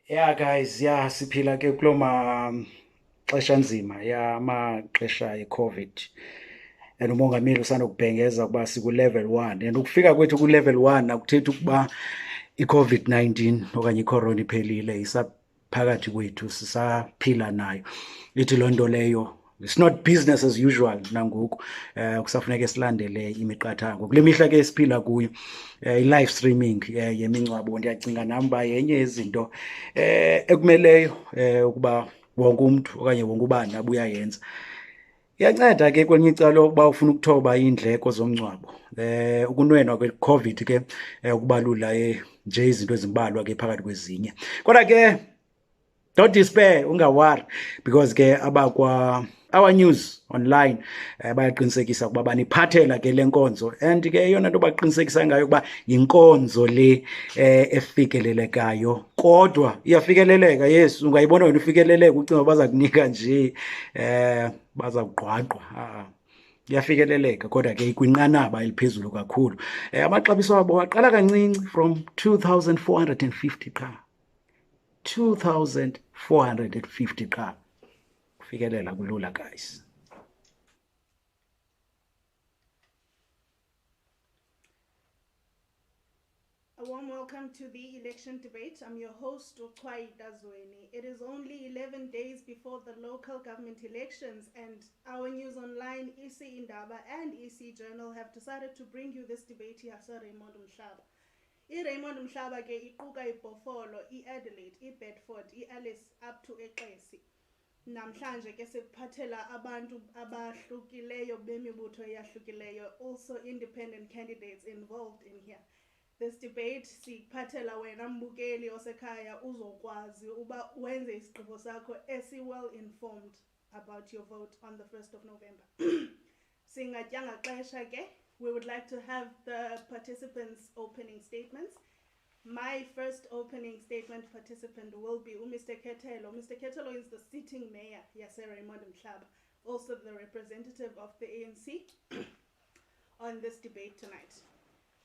Yeah guys, yeah siphila ke kulo maxesha nzima ya amaxesha e-COVID and umongameli usanokubhengeza ukuba siku-level 1 and ukufika kwethu ku-level 1 akuthethi ukuba i-COVID-19 okanye icorona iphelile, isaphakathi kwethu sisaphila nayo. Ithi loo nto leyo it's not business as usual nangoku. Kusafuneka silandele imiqathango kule mihla ke esiphila kuyo. I-live streaming yemingcwabo ndiyacinga nam uba yenye yezinto ekumeleyo ukuba wonke umntu okanye wonke ubani abe uyayenza. Iyanceda ke kwelinye icala ukuba ufuna ukuthoba iindleko zomngcwabo. Ukunwenwa kwe-COVID ke ukubalula nje izinto ezimbalwa ke phakathi kwezinye. Kodwa ke don't despair, ungawari, because ke abakwa OurNews online bayaqinisekisa ukuba baniphathela ke le nkonzo, and ke eyona nto baqinisekisa ngayo ukuba yinkonzo le efikelelekayo, kodwa iyafikeleleka. Yes, ungayibona wena ufikeleleka ucinga baza kunika nje baza kugqwagqwa. Iyafikeleleka kodwa ke ikwinqanaba eliphezulu kakhulu. Amaxabiso abo aqala kancinci from 2,450 qha. 2,450 qha. Fikelela kulula guys. A warm welcome to the election debate. I'm your host, Ntshona. It is only 11 days before the local government elections, and OurNews Online, EC Indaba, and EC Journal have decided to bring you this debate here. Raymond Mhlaba. Raymond Mhlaba ke iquka iBhofolo, iAdelaide, iBedford, iAlice up to eQesi. Namhlanje ke siphathela abantu abahlukileyo bemibutho eyahlukileyo, also independent candidates involved in here. This debate siphathela wena mbukeli osekhaya uzokwazi uba wenze isigqibo sakho well informed about your vote on the 1st of November. Singatyanga xesha ke, we would like to have the participants' opening statements. My first opening statement participant will be Mr. Ketelo. Mr. Ketelo is the sitting mayor, Raymond Mhlaba, also the representative of the ANC on this debate tonight.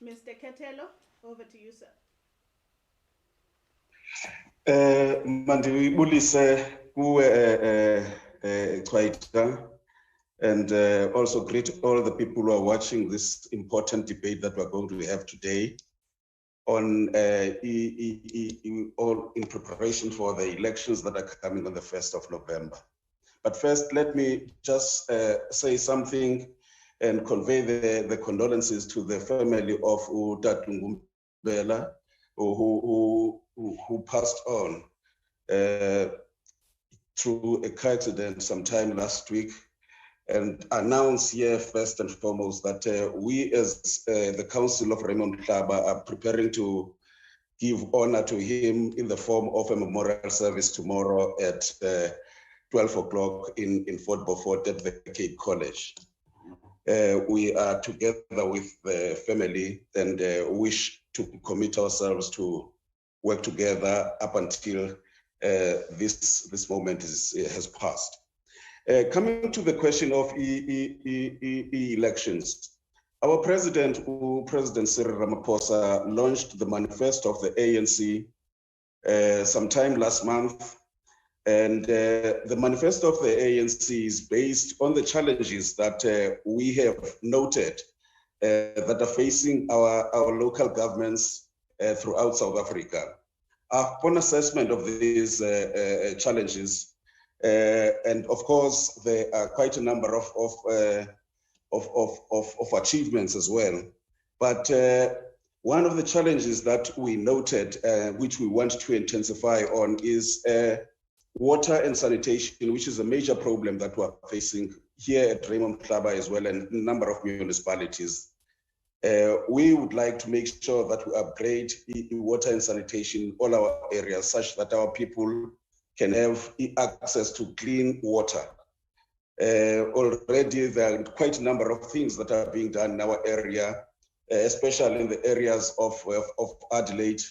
Mr. Ketelo, over to you, sir. Mandibulise kuwe Ntshona, and also greet all the people who are watching this important debate that we're going to have today on all in preparation for the elections that are coming on the 1st of November. But first, let me just say something and convey the condolences to the family of Ngumbela, who passed on through a car accident sometime last week, and announce here first and foremost that we as the Council of Raymond Mhlaba are preparing to give honor to him in the form of a memorial service tomorrow at 12 o'clock in Fort Beaufort at the Cape College. We are together with the family and wish to commit ourselves to work together up until this moment has passed. Coming to the question of elections, our President Cyril Ramaphosa launched the Manifesto of the ANC sometime last month. And the Manifesto of the ANC is based on the challenges that we have noted that are facing our local governments throughout South Africa. Upon assessment of these challenges, and of course, there are quite a number of achievements as well. But one of the challenges that we noted, which we want to intensify on, is water and sanitation, which is a major problem that we're facing here at Raymond Mhlaba as well, and a number of municipalities. We would like to make sure that we upgrade water and sanitation in all our areas such that our people can have access to clean water. Already there are quite a number of things that are being done in our area, especially in the areas of Adelaide,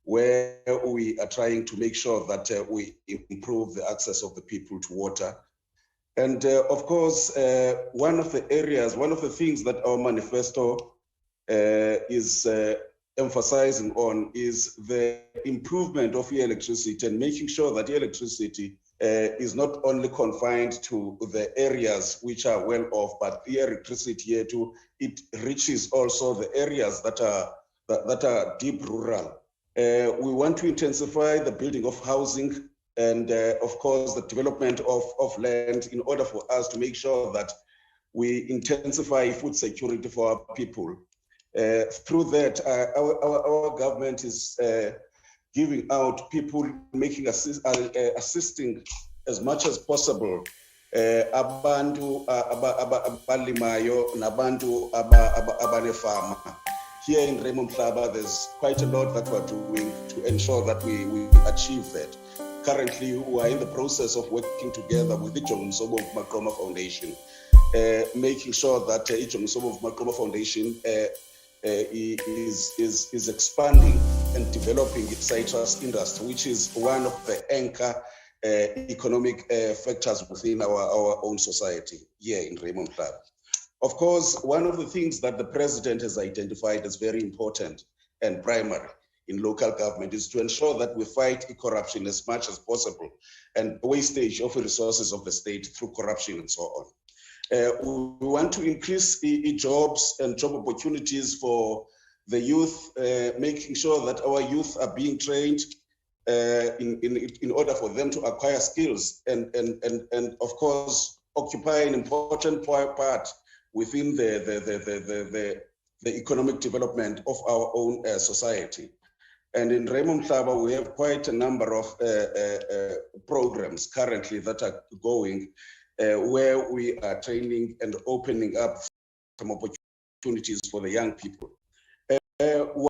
where we are trying to make sure that we improve the access of the people to water. And of course, one of the things that our manifesto is emphasizing on is the improvement of electricity and making sure that electricity is not only confined to the areas which are well off, but the electricity here too, it reaches also the areas that are deep rural. We want to intensify the building of housing and of course the development of land in order for us to make sure that we intensify food security for our people. Through that, our government is giving out people, assisting as much as possible abantu abalimayo nabantu abanefama. Here in Raymond Mhlaba, there's quite a lot that we're doing to ensure that we achieve that. Currently, we are in the process of working together with the Mhlobo Mhlaba Foundation, making sure that Mhlobo Mhlaba Foundation is expanding and developing its citrus industry, which is one of the anchor economic factors within our own society here in Raymond Mhlaba. Of course, one of the things that the president has identified as very important and primary in local government is to ensure that we fight corruption as much as possible and wastage of resources of the state through corruption and so on. We want to increase jobs and job opportunities for the youth, making sure that our youth are being trained in order for them to acquire skills and of course occupy an important part within the economic development of our own society. And in Raymond Mhlaba, we have quite a number of programs currently that are going where we are training and opening up some opportunities for the young people.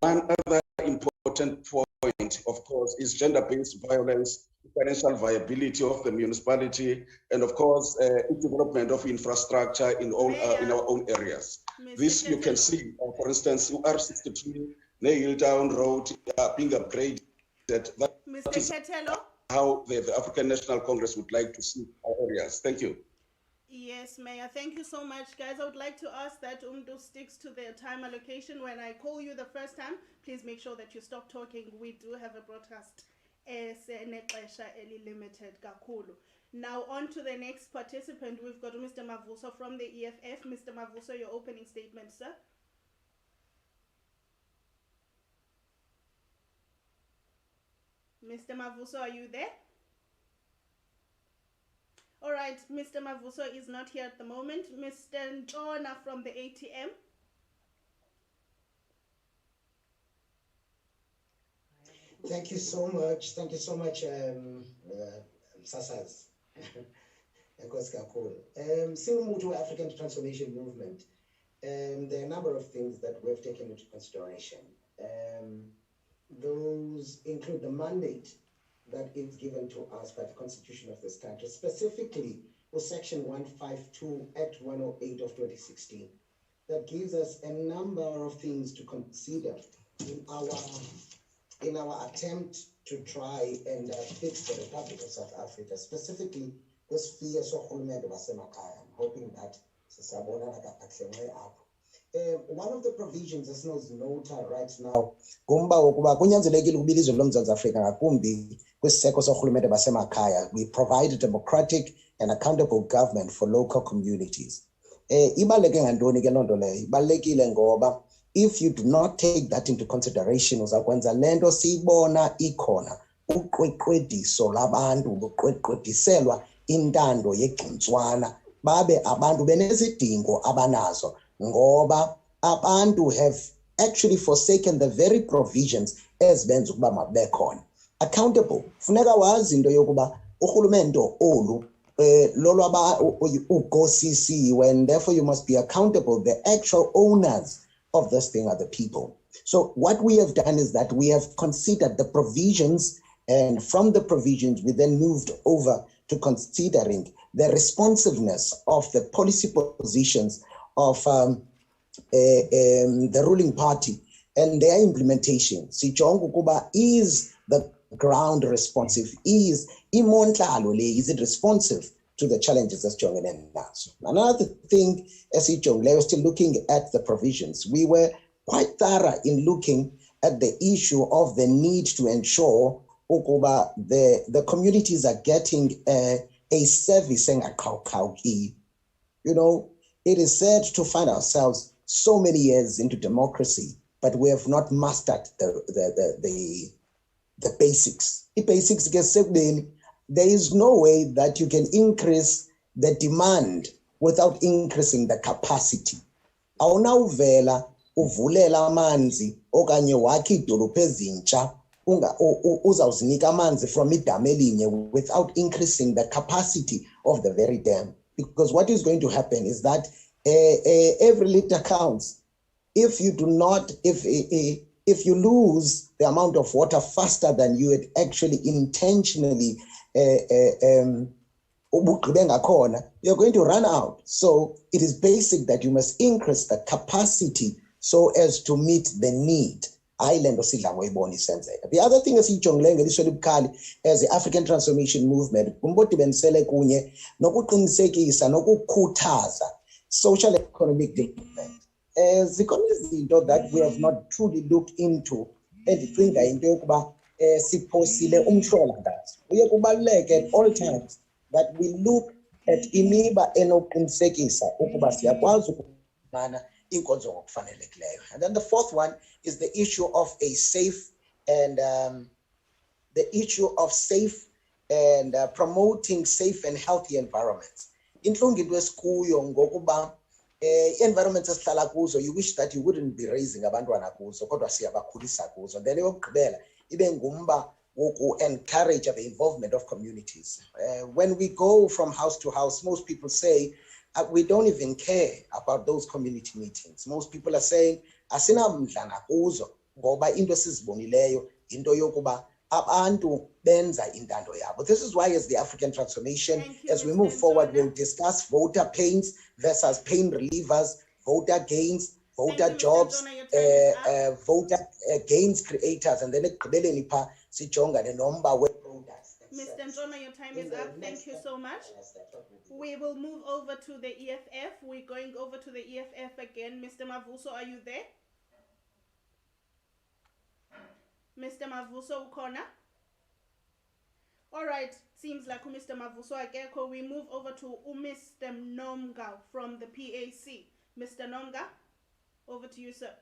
One other important point, of course, is gender-based violence, financial viability of the municipality, and of course, development of infrastructure in all in our own areas. This you can see, for instance, UR63, Nail Down Road being upgraded. That is Ketelo? how the African National Congress would like to see our areas. Thank you. Yes, Mayor. Thank you so much, guys. I would like to ask that Umdu sticks to their time allocation. When I call you the first time, please make sure that you stop talking. We do have a broadcast limited kakulu. Now on to the next participant. We've got Mr. Mavuso from the EFF. Mr. Mavuso, your opening statement, sir. Mr. Mavuso, are you there? All right, Mr. Mavuso is not here at the moment. Mr. Ntshona from the ATM. Thank you so much. Thank you so much, Sasas. Single African Transformation Movement. There are a number of things that we've taken into consideration. Those include the mandate that is given to us by the Constitution of this country, specifically for Section 152, Act 108 of 2016, that gives us a number of things to consider in our attempt to try and fix the Republic of South Africa, specifically this fear so I'm hoping that one of the provisions that's not noted right now we provide a democratic and accountable government for local communities. If you do not take that into consideration, uzakwenza lento siyibona ikhona uqweqwediso labantu buqweqwediselwa intando yegcuntswana babe abantu benezidingo abanazo ngoba abantu have actually forsaken the very provisions ezibenza ukuba mabe khona. Accountable funeka wazi into yokuba urhulumente olu lolwaba ugosisiwe, and therefore you must be accountable. The actual owners of this thing are the people. So what we have done is that we have considered the provisions, and from the provisions we then moved over to considering the responsiveness of the policy positions of the ruling party and their implementation. Sijonga ukuba is the ground responsive, is it responsive to the challenges that's jongene nazo. Another thing, as we're still looking at the provisions, we were quite thorough in looking at the issue of the need to ensure the communities are getting a service. You know, it is sad to find ourselves so many years into democracy, but we have not mastered the basics. The basics get said, there is no way that you can increase the demand without increasing the capacity. Awuna uvela uvulela amanzi okanye wakhe idolophu ezintsha uzawuzinika amanzi from idam elinye without increasing the capacity of the very dam. Because what is going to happen is that every liter counts. If you do not, if you lose the amount of water faster than you had actually intentionally you're going to run out. So it is basic that you must increase the capacity so as to meet the need. The other thing is as the African Transformation Movement, social economic development. As economists that we have not truly looked into, and think we at all times that we look at imiba enoqinisekisa ukuba siyakwazi ukufumana inkonzo ngokufanelekileyo. And then the fourth one is the issue of a safe and promoting safe and healthy environments. Intlungu into esikuyo ngokuba environments esihlala kuzo, you wish that you wouldn't be raising abantwana kuzo kodwa siyabakhulisa kuzo. Then eyokugqibela ibe ngumba woku encourage the involvement of communities. When we go from house to house, most people say we don't even care about those community meetings. Most people are saying asinamdla nakuzo ngoba into esizibonileyo into yokuba abantu benza intando yabo. This is why as the African Transformation, as we move forward, we'll discuss voter pains versus pain relievers, voter gains, voter jobs, voter gains creators, and then sijonga the number of products. Mr. Ntshona, your time is up. Thank you so much. We will move over to the EFF. We're going over to the EFF again. Mr. Mavuso, are you there? Mr. Mavuso Ukona? All right, seems like Mr. Mavuso Akeko. We move over to Mr. Nomnga from the PAC. Mr. Nomnga, over to you, sir.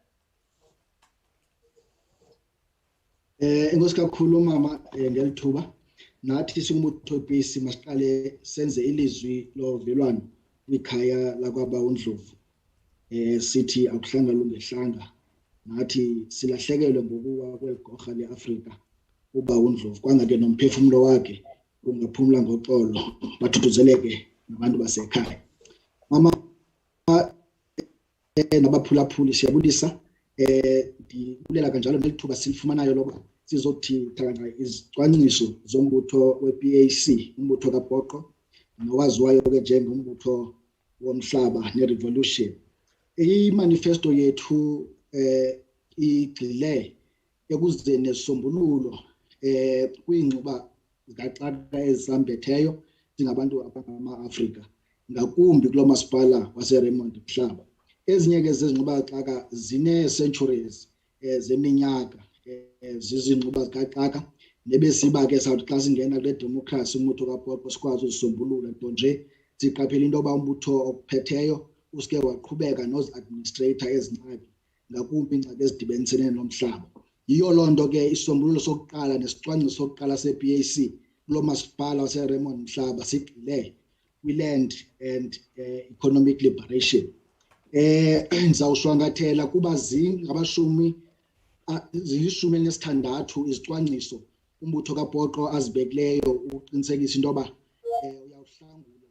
Enkosi kakhulu mama ngelithuba nathi singumuthophisi masiqale senze ilizwi lovelwano kwikhaya lakwaba uNdlovu sithi akuhlanga lungehlanga nathi silahlekelwe ngokuwa kweligorha leAfrika uba uNdlovu kwangake nomphefumulo wakhe ungaphumula ngoxolo bathuthuzeleke nabantu basekhaya mama nabaphulaphuli siyabulisa ndibulela kanjalo nelithuba silifumanayo loba sizothi thakanga izicwangciso zombutho wePAC umbutho kaBhoqo nowaziwayo ke njengombutho womhlaba nerevolution. I-manifesto yethu igxile ekuzeni nesombululo kwingcuba zikaxaka ezambetheyo singabantu abangama-Afrika ngakumbi kulo masipala waseRaymond Mhlaba. Ezinye ke zezingcuba zikaxaka zine-centuries zeminyaka zizingcuba zikaxaka nebesiba ke sawuthi xa singena kule democracy umbutho kaBhoqo sikwazi uzisombulula nto nje siqaphela into yoba umbutho ophetheyo usike waqhubeka nozi-administrator ezingxaki ngakumbi ingxaki ezidibenisene nomhlaba. Yiyo loo nto ke isombululo sokuqala nesicwangciso sokuqala se-PAC kulo masipala waseRaymond Mhlaba sigxile kwi-land and economic liberation. Ndizawushwangathela kuba ziyishumi elinesithandathu izicwangciso umbutho kaBhoqo azibekileyo uqinisekisa into yoba uyawuhlangula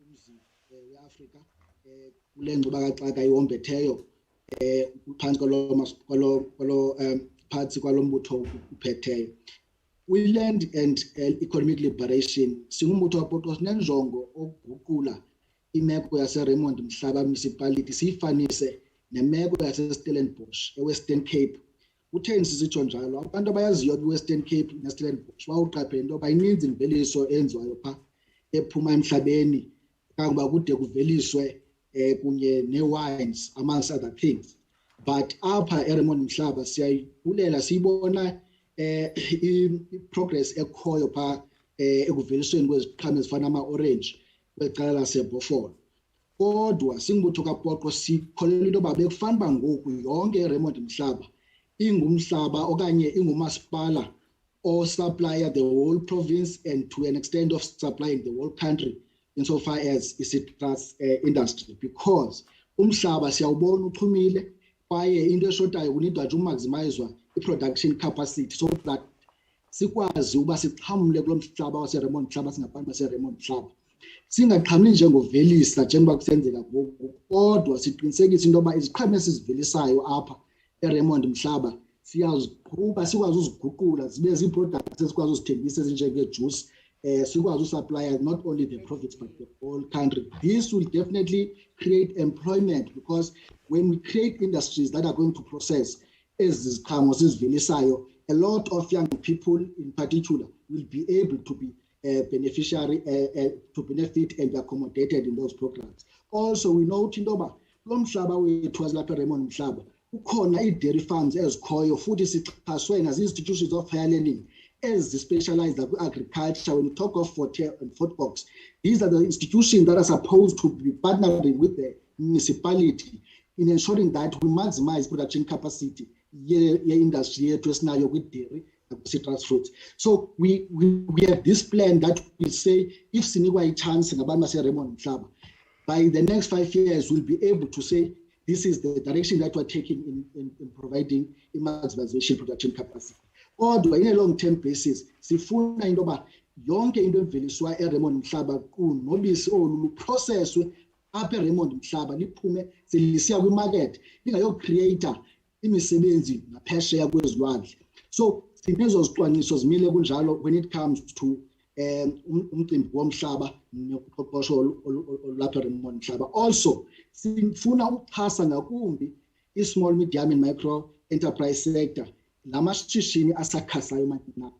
umzi weAfrika kule ngcuba kaxaka iwombetheyo phantsi kwalo mbutho uphetheyo. We-land and economic liberation singumbutho kaBhoqo sinenjongo okuguqula imeko yaseRaymond Mhlaba Municipality siyifanise nemeko yaseStellenbosch eWestern Cape. Utheni sisitsho njalo? Abantu abayaziyo kwiWestern Cape neStellenbosch bawuqaphela into yoba ininzi imveliso enziwayo pha ephuma emhlabeni kangoba kude kuveliswe kunye ne-wines amongst other things. but apha Raymond Mhlaba siyayibulela siyibona i-progress ekhoyo pha ekuvelisweni kweziqhamo ezifana ama-orange kwecala lasebhofolo. Kodwa singumbutho kaPoqo sikholelwa into yoba bekufana uba ngoku yonke iRaymond Mhlaba ingumhlaba okanye ingumasipala or supplier the whole province and to an extent of supplying the whole country insofar as i-citrus industry, because umhlaba siyawubona uchumile kwaye into eshotayo kunidwa nje umaximizwa i-production capacity so that sikwazi uba sixhamle kulo mhlaba waseRaymond Mhlaba singabantu baseRaymond Mhlaba. Singaxhamli njengovelisa njengoba kusenzeka ngoku, kodwa siqinisekise into yoba iziqhamo esizivelisayo apha eRaymond Mhlaba siyaziqhuba sikwazi uziguqula zibe zii-products esikwazi uzithengisa ezinjengejuice, sikwazi usupply not only the profits but the whole country. This will definitely create employment, because when we create industries that are going to process ezi ziqhamo sizivelisayo, a lot of young people in particular will be able to be beneficiary to benefit and be accommodated in those programs. Also, we note into yoba lo mhlaba wethu wasilapha eRaymond Mhlaba ukhona i-dairy farms ezikhoyo futhi sixhaswe nazi-institutions of higher learning ezi-specialized kwi-agriculture. When you talk of Fort and Fort Box, these are the institutions that are supposed to be partnering with the municipality in ensuring that we maximize production capacity ye-industry yethu esinayo kwi-dairy citrus fruits. So we have this plan that will say if sinikwa i-chance ngabantu base-Raymond Mhlaba, by the next 5 years we'll be able to say this is the direction that we're taking in providing maximization production capacity. Kodwa in a long-term basis sifuna into yoba yonke into eveliswa eRaymond Mhlaba kunobisi olu luprocesswe apha eRaymond Mhlaba liphume selisiya kwimarket lingayocreata imisebenzi ngaphesheya kwezilwandle. So sinezo zicwangciso zimile kunjalo when it comes to umcimbi womhlaba noqoqosho olapha eRaymond Mhlaba. Also sifuna ukuxhasa ngakumbi i-small, medium and micro enterprise sector, lamashishini asakhasayo mancinane.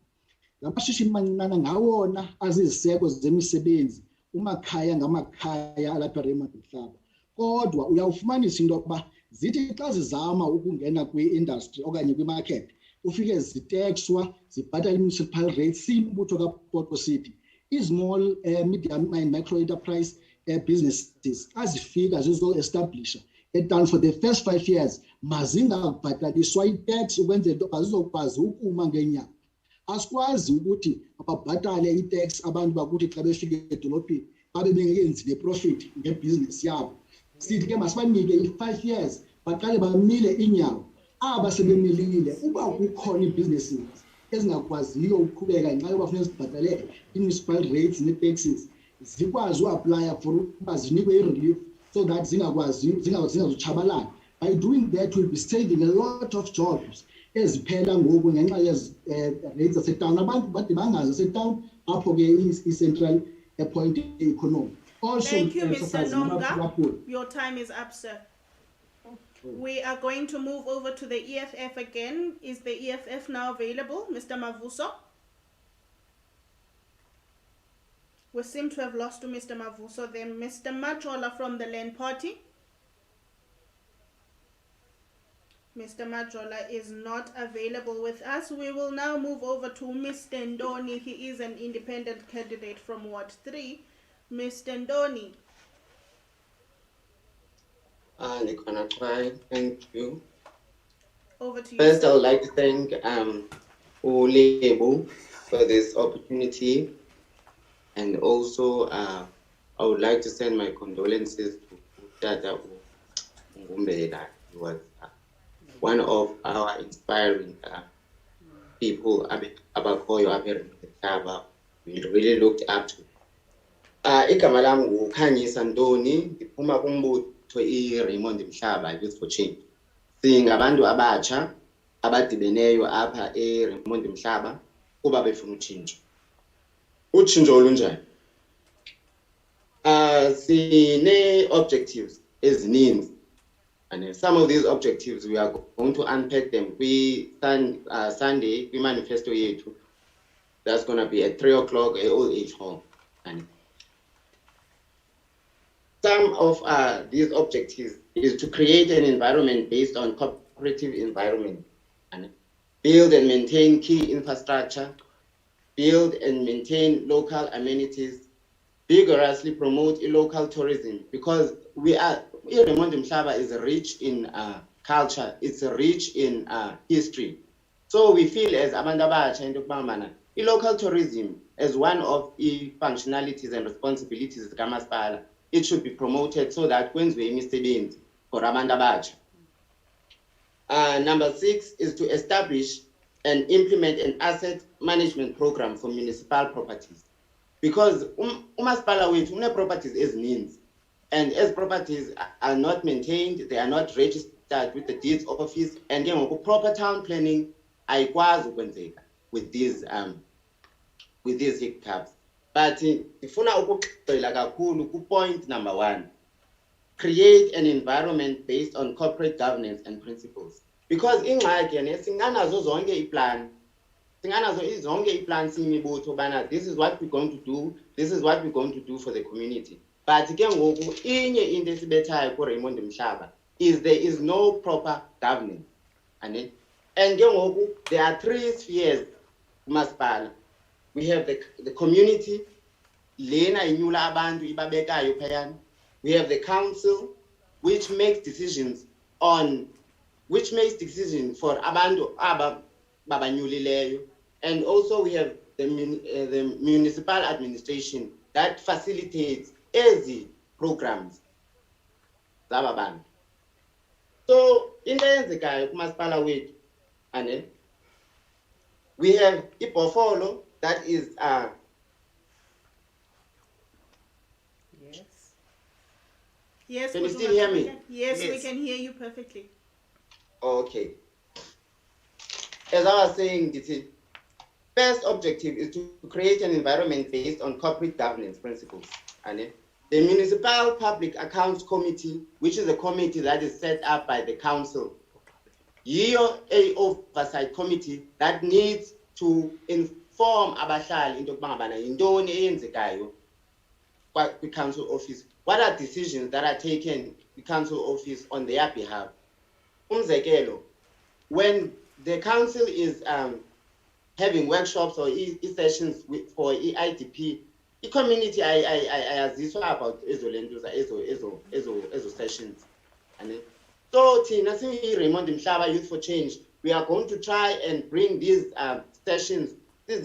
Lamashishini mancinane ngawona aziziseko zemisebenzi umakhaya ngamakhaya alapha eRaymond Mhlaba. Kodwa uyawufumanisa into yokuba zithi xa zizama ukungena kwi-industry okanye kwi-market ufike zitaxwa zibhatala i-municipal rates. Simbutho kaPoqo City i-small, medium and micro enterprise businesses azifika zizo-establisha etan for the first 5 years mazingabhataliswa i-tax ukwenzela into yoba zizokwazi ukuma ngenyanga. Asikwazi ukuthi babhatale i-tax abantu bakuthi xa befika edolophini babe bengenzi ne-profit ngebhizinesi yabo. Sithi ke masibanike i-5 years baqale bamile inyawo. Aba sebemilile uba kukhona i-businesses ezingakwaziyo ukuqhubeka ngenxa yoba funeka zibhatale i-municipal rates ne-taxes zikwazi u-aplya for uba zinikwe i-relief so that zingazutshabalala. By doing that we'll be saving a lot of jobs eziphela ngoku ngenxa yezi-rates zasetown. Abantu bade bangazi asetown apho ke i-central point e-economy. Also, thank you, Mr. Nomnga. Your time is up, sir. We are going to move over to the EFF again. Is the EFF now available, Mr. Mavuso? We seem to have lost to Mr. Mavuso. Then Mr. Majola from the Land Party. Mr. Majola is not available with us. We will now move over to Mr. Ntoni. He is an independent candidate from Ward 3. Mr. Ntoni. Thank you. Over to you. First, I would like to thank Mhlobo for this opportunity, and also I would like to send my condolences to Tata Ngumbela. He was one of our inspiring people. We really looked up to. Igama lami nguKhanyisa Ntoni, ndiphuma kumbutho iRaymond Mhlaba Youth for Change. Singabantu abatsha abadibeneyo apha eRaymond Mhlaba kuba befuna utshintsho. Utshintsho olunjani? Sine objectives ezininzi, and some of these objectives we are going to unpack them Sunday Manifesto yethu. That's going to be at 3 o'clock at Old Age Hall. And some of these objectives is to create an environment based on cooperative environment, and build and maintain key infrastructure, build and maintain local amenities, vigorously promote local tourism, because Raymond Mhlaba is rich in culture, it's rich in history. So we feel as abantu abatsha into kubana local tourism as one of the functionalities and responsibilities kamasipala, it should be promoted so that kwenziwe imisebenzi for abantu abatsha. Number 6 is to establish and implement an asset management program for municipal properties, because umasipala wethu une properties ezininzi, and as properties are not maintained, they are not registered with the deeds office, and ke ngoku proper town planning ayikwazi ukwenzeka with these hiccups. But ifuna ukugxila kakhulu ku point number 1, create an environment based on corporate governance and principles, because ingxaki yene singanazo zonke iplan, simibutho bana this is what we're going to do, this is what we're going to do for the community. But ke ngoku inye into esibethayo ku Raymond Mhlaba is there is no proper governance, and ke ngoku there are 3 spheres kumasipala. We have the community, lena inyula abantu ibabekayo phayana. We have the council, which makes decisions for abantu aba babanyulileyo, and also we have the municipal administration that facilitates ezi programs zaba bantu. So into eyenzekayo kumasipala wethu, ane we have ibhofolo that is Yes, can you still hear me? Yes, we can hear you perfectly. Okay. As I was saying, the first objective is to create an environment based on corporate governance principles. And the Municipal Public Accounts Committee, which is a committee that is set up by the council, a oversight committee that needs to inform abahlali into kubangabana Ntoni eyenzekayo the council office. What are decisions that are taken the council office on their behalf? Umzekelo, when the council is having workshops or sessions for IDP, the community ayaziswa about ezo sessions. And so thina Raymond Mhlaba Youth for Change, we are going to try and bring these sessions, this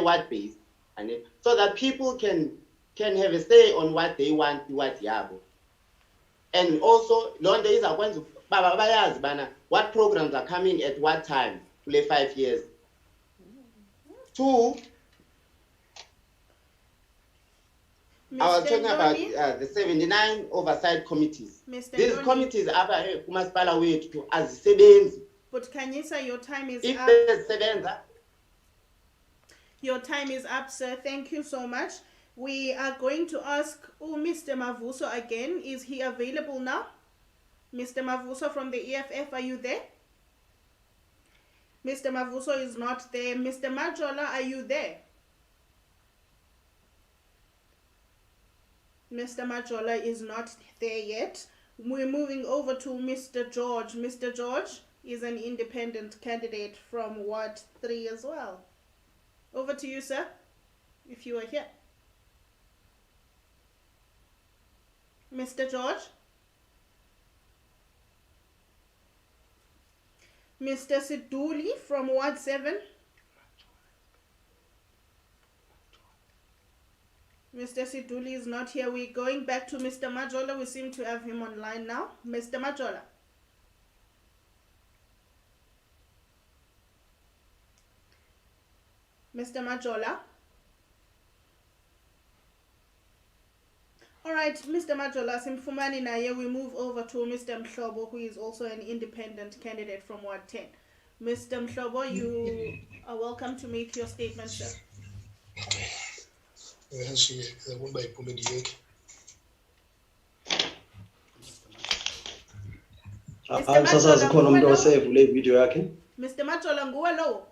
word based, and so that people can have a say on what they want, what yabo. And also, Londe is going to bana what programs are coming at what time, play 5 years. 2, I was talking about the 79 oversight committees. These committees are kumasipala wethu azisebenzi. But Kanyisa, your time is if up. Your time is up, sir. Thank you so much. We are going to ask Mr. Mavuso again. Is he available now? Mr. Mavuso from the EFF, are you there? Mr. Mavuso is not there. Mr. Majola, are you there? Mr. Majola is not there yet. We're moving over to Mr. George. Mr. George is an independent candidate from Ward 3 as well. Over to you, sir, if you are here. Mr. George? Mr. Siduli from Ward 7? Mr. Siduli is not here. We're going back to Mr. Majola. We seem to have him online now. Mr. Majola. Mr. Majola. All right, Mr. Majola, simfumani naye, we move over to Mr. Mhlobo, who is also an independent candidate from Ward 10. Mr. Mhlobo, you are welcome to make your statement, sir. Mr. Majola, nguwe lo.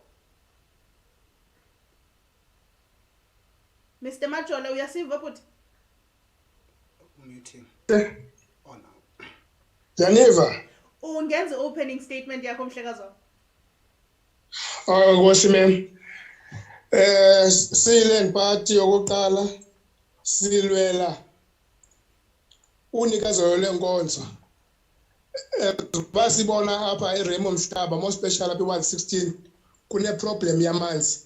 Mr. Majola, uyasiva futhi? Muting. Oh no. Janiva. Ungenza opening statement yakho Mhlekazo. Nkosi mem. Silent party yokuqala silwela unikazi lenkonzo. Basibona apha eRaymond Mhlaba more special apha 116 kune problem yamanzi.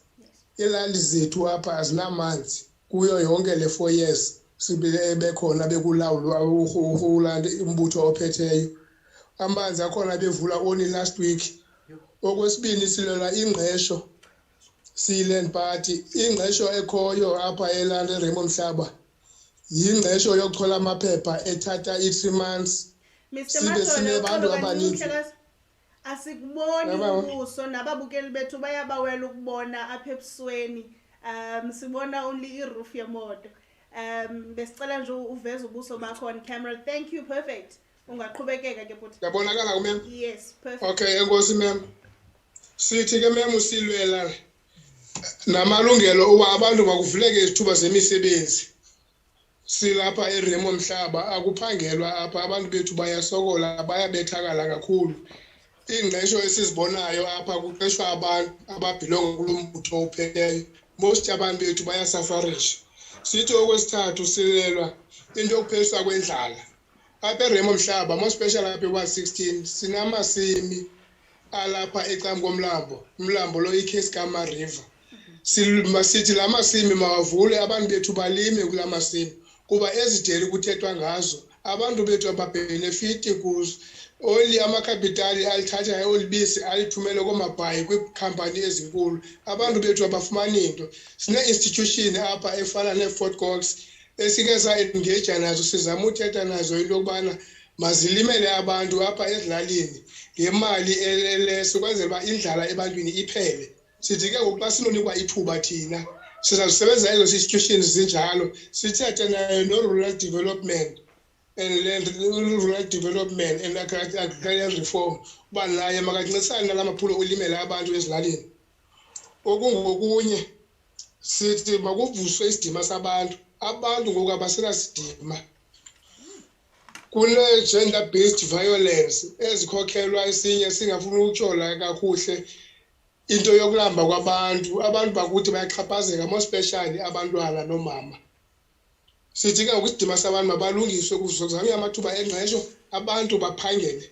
Ilali zethu apha azinamanzi kuyo yonke le 4 years sibile bekhona bekulawulwa urhulande umbutho ophetheyo. Amanzi akhona bevula only last week. Okwesibini silela ingqesho silent party ingqesho ekhoyo apha elande Raymond Mhlaba yingqesho yokuthola amaphepha ethatha 3 months. Mr. Majola, asikuboni ubuso nababukeli bethu bayabawela ukubona apha ebusweni. Sibona only iroof yemoto. Besicela nje uveze ubuso bakho on camera. Thank you, perfect. Ungaqhubekeka ke bhuti. Yabonakala mem? Yes, perfect. Okay, enkosi mem. Sithi ke mem usilwela namalungelo uba abantu bakuvuleke izithuba zemisebenzi. Silapha eRaymond Mhlaba akuphangelwa apha abantu bethu bayasokola bayabethakala kakhulu. Ingqesho esizibonayo apha kuqeshwa abantu ababhilonga kulombutho ophetheyo. Most abantu bethu bayasafarisha. Sithi okwesithathu silelwa into yokupheliswa kwendlala. Apha eRaymond Mhlaba more special apha 116 sinamasimi alapha ecam komlambo. Umlambo lo iKesikama River. Sithi la masimi mawavule abantu bethu balime kula masimi. Kuba ezideli kuthethwa ngazo abantu bethu ababenefiti kuzo only amakapitali alithatha olibisi alithumele komabhayi kwikhampani ezinkulu abantu bethu abafumani into sine institution apha efana neFort Cox esike sa-engage nazo sizama uthetha nazo into yokubana mazilimele abantu apha ezilalini ngemali eleleso kwenzela uba indlala ebantwini iphele. Sithi ke ngoku xa sinonikwa ithuba thina sizasebenzisa ezo institutions zinjalo sithethe nayo no-rural development and rural development and agricultural reform uba naye makancedisane nala maphulo olimela abantu ezilalini. Okungokunye sithi makuvuswe isidima sabantu. Abantu ngoku abasenasidima. Kune-gender based violence ezikhokhelwa esinye singafuni ukutshola kakuhle into yokulamba kwabantu. Abantu bakuthi bayaxhaphazeka more specially abantwana nomama. Sithi ke ngokusidima sabantu mabalungiswe kuzozamwe amathuba engqesho abantu baphangele.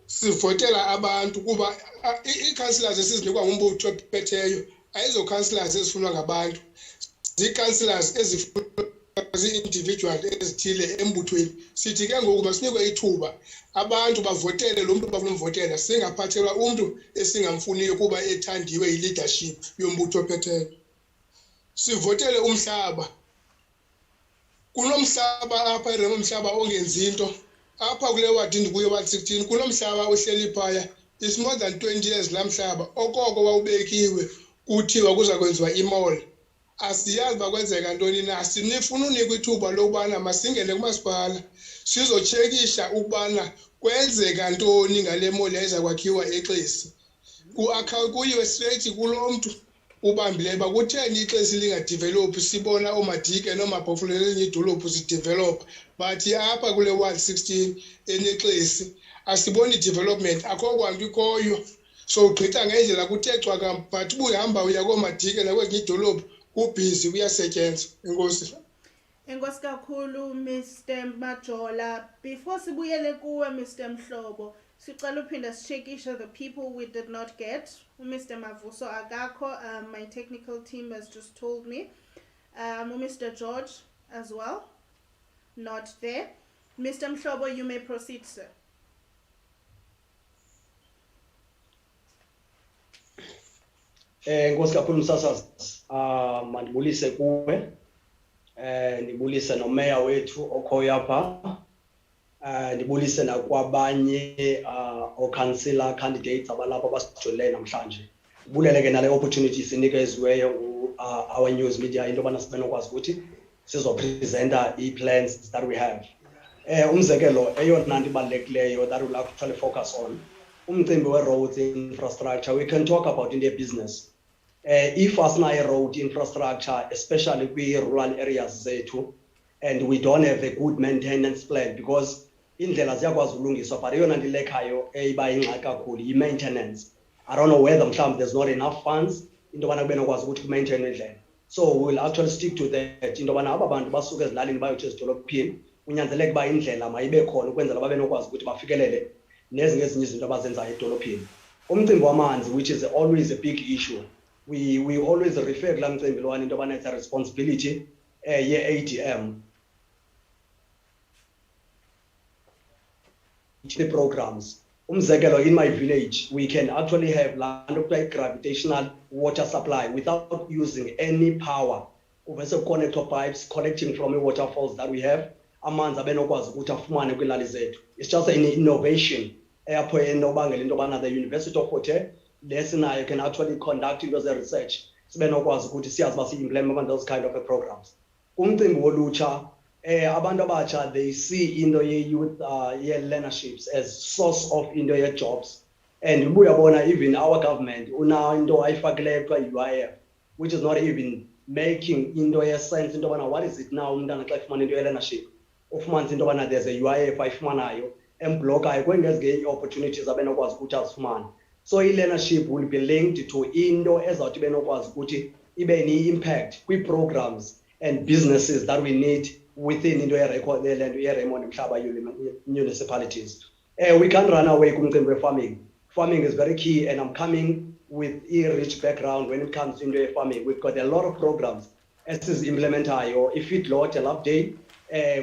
Sivotela abantu kuba ii-councillors esizinikwa ngumbutho ophetheyo ayizo-councillors ezifunwa ngabantu. Zii-councillors ezifunwa zii-individual ezithile embuthweni. Sithi ke ngoku masinikwe ithuba abantu bavotele lo mntu bafuna umvotela singaphathelwa umntu esingamfuniyo kuba ethandiwe yi-leadership yombutho ophetheyo. Sivotele umhlaba. Kunomhlaba apha eRaymond Mhlaba ongenzi into apha kule wadi ndikuyo 116 kunomhlaba ohleli phaya it's more than 20 years la mhlaba okoko wawubekiwe kuthiwa kuza kwenziwa imall. Asiyazi bakwenzeka ntoni na sinifuna unikwa ithuba lokubana masingene kumasipala sizotshekisha ukubana kwenzeka ntoni ngale mall eza kwakhiwa eXesi. Kuyiwe straight kulo mntu ubambileyo bakutheni ixesi lingadevelophi sibona oomadike noomabhofolo ezinye idolophu zidevelopha but apha kule 116 enexesi asiboni development akho kwanto ikhoyo. So ugqitha ngendlela kuthe cwaka but ubuyihamba uya koomadike nakwezinye idolophu kubhizi uyasetyenzwa. Enkosi. Enkosi kakhulu Mr. Majola. Before sibuyele kuwe Mr. Mhlobo, sicela uphinda sichekisha the people we did not get. Mr. Mavuso akakho, my technical team has just told me. Mr. George as well, not there. Mr. Mhlobo, you may proceed, sir. Nkosi kakhulu msasazi. Mandibulise kuwe. Ndibulise nomeya wethu okhoyo apha. Ndibulise nakwabanye o-councillor candidates abalapha abasijolele namhlanje. Ubulele ke nale opportunity sinikeziweyo OurNews media into yobana sibe nokwazi ukuthi sizopresenta i-plans that we have. Umzekelo eyona nto ibalulekileyo that we'll actually focus on umcimbi we-roads infrastructure. We can talk about in the business. If asinayo road infrastructure especially kwi-rural areas zethu and we don't have a good maintenance plan because indlela ziyakwazi ulungiswa but eyona nto ilekhayo eyiba ingxaki kakhulu yi-maintenance. I don't know whether mhlawumbi there's not enough funds into yobana kube nokwazi ukuthi ku-maintain indlela. So we'll actually stick to that into yobana aba bantu basuke ezilalini bayothi ezidolophini kunyanzeleke uba indlela mayibe khona ukwenzela babe nokwazi ukuthi bafikelele nezinye ezinye izinto abazenzayo edolophini. Umcimbi wamanzi, which is always a big issue, we always refer kulaa mcimbi lwana into yobana it's a responsibility ye-ADM. The programs. Umzekelo, in my village, we can actually have gravitational water supply without using any power. We also connect pipes collecting from the waterfalls that we have. It's just an innovation. The University of Hotel, you can actually conduct research. Implement those kind of programs. Abantu abatsha, they see into youth learnerships as source of into jobs, and even our government una into ayifakile kwa UIF, which is not even making into sense into what is it now umntana xa ifumana into learnership ufumana into bana there's a UIF ayifumanayo emblokayo kwengezige opportunities abenokwazi ukuthi azifumane. So learnership will be linked to into ezawuthi benokwazi ukuthi ibe ni-impact kwi-programs and businesses that we need within into Raymond Mhlaba municipalities. We can't run away from farming. Farming is very key, and I'm coming with a rich background when it comes into farming. We've got a lot of programs as is implemented or if it lot a update,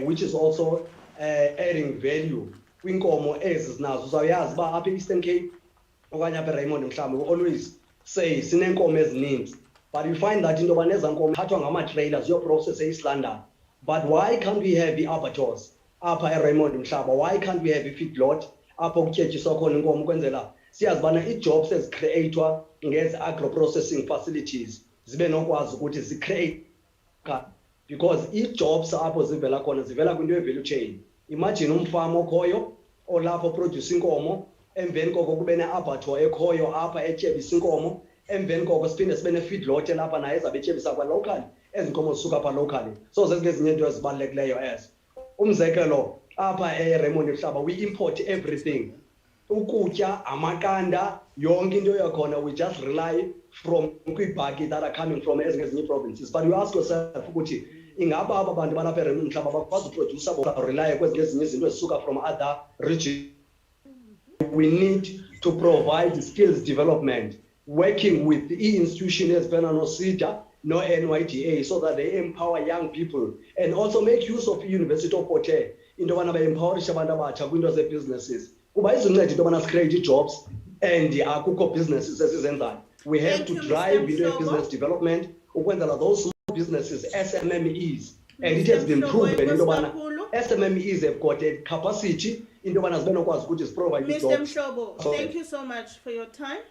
which is also adding value. Winkomo is now so yes, but up in Eastern Cape, Raymond Mhlaba, we always say sinenkomo as names, but you find that in the Vanessa trailers, your process is slander. But why can't we have the abattoirs up at Raymond Mhlaba? Why can't we have a feedlot up on Ketelo and Gomkwenzela? See as bana it jobs as creator against agro processing facilities. Zibenokwazi ukuthi zicreate because each jobs up zivela khona zivela kwinto value chain. Imagine umfama okhoyo olapho producing inkomo emveni koko kube ne-abattoir ekhoyo apha etyebisa inkomo emveni koko siphinde sibe ne-feedlot lapha naye ezabe etyebisa kwa-locally ezinkomo zisuka apha locally. So zezinye izinto ezibalulekileyo as umzekelo apha Raymond Mhlaba we import everything, ukutya, amakanda, yonke into yakhona we just rely from kwibhaki that are coming from ezinye provinces. But you ask yourself ukuthi ingaba aba bantu balapha eRaymond Mhlaba bakwazi uproduce rely kwezinye izinto ezisuka from other regions. We need to provide skills development, working with the institution as Benano no NYTA, so that they empower young people and also make use of University of Hotel into bana empower abantu abatsha kwinto ze businesses. Kuba izincede into bana create jobs and akukho businesses ezizenzayo. We have to drive into business development ukwenzela those small businesses, SMMEs, and it has been proven into bana SMMEs have got a capacity into bana zibenokwazi ukuthi provide jobs. Mr. Mhlobo, thank you so much for your time.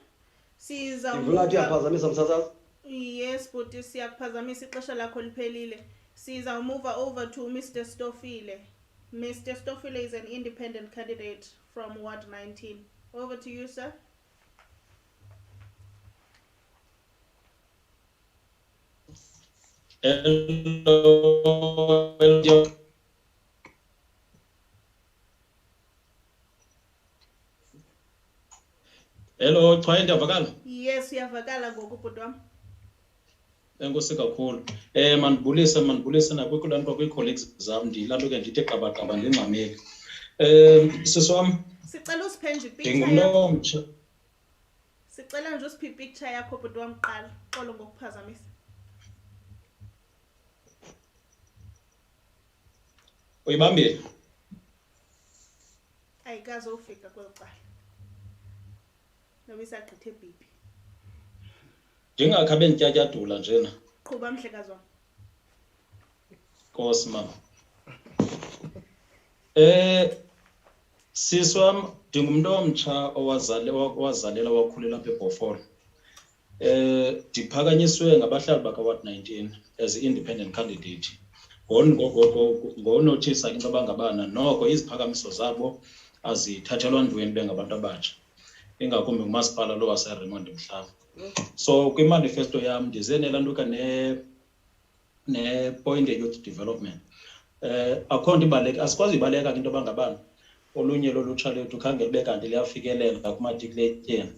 Yes, but siyakuphazamisa ixesha lakho liphelile. Siza move over to Mr. Stofile. Mr. Stofile is an independent candidate from Ward 19. Over to you, sir. Hello. Hello, Chwa ndiyavakala? Yes, uyavakala ngoku bhuti wam. Enkosi kakhulu. Mandibulise nakwilanto kwi-colleagues zam ndilanto ke ndithi qabaqaba ndingxameli. Sisi wam. Sicela usiphenje ipicture yakho. Sicela nje usiphi ipicture yakho bhuti wam qala, xolo ngokuphazamisa. Uyibambile? Ayikaze ufika kwelo cala. Nomisagqithe bhipi. Ndingakhabe ndityatyadula njena. Qhuba mhlekazi wam. Nkosi mama. Sisi wam ndingumntu omtsha owazalela wakhulela apha eBhofolo. Ndiphakanyiswe ngabahlali baka-Ward 19 as independent candidate. Ngonothisa into abangabana noko iziphakamiso zabo azithathelwa ntweni bengabantu abatsha. Ingakumbi ngumasipala lo waseRaymond Mhlaba. So kwi-manifesto yam ndize nelantuka ne point youth development. akho nto ibaleka, asikwazi ibaleka into bangabana olunye lolutsha lethu khange libe kanti liyafikelela kumatikuletyeni.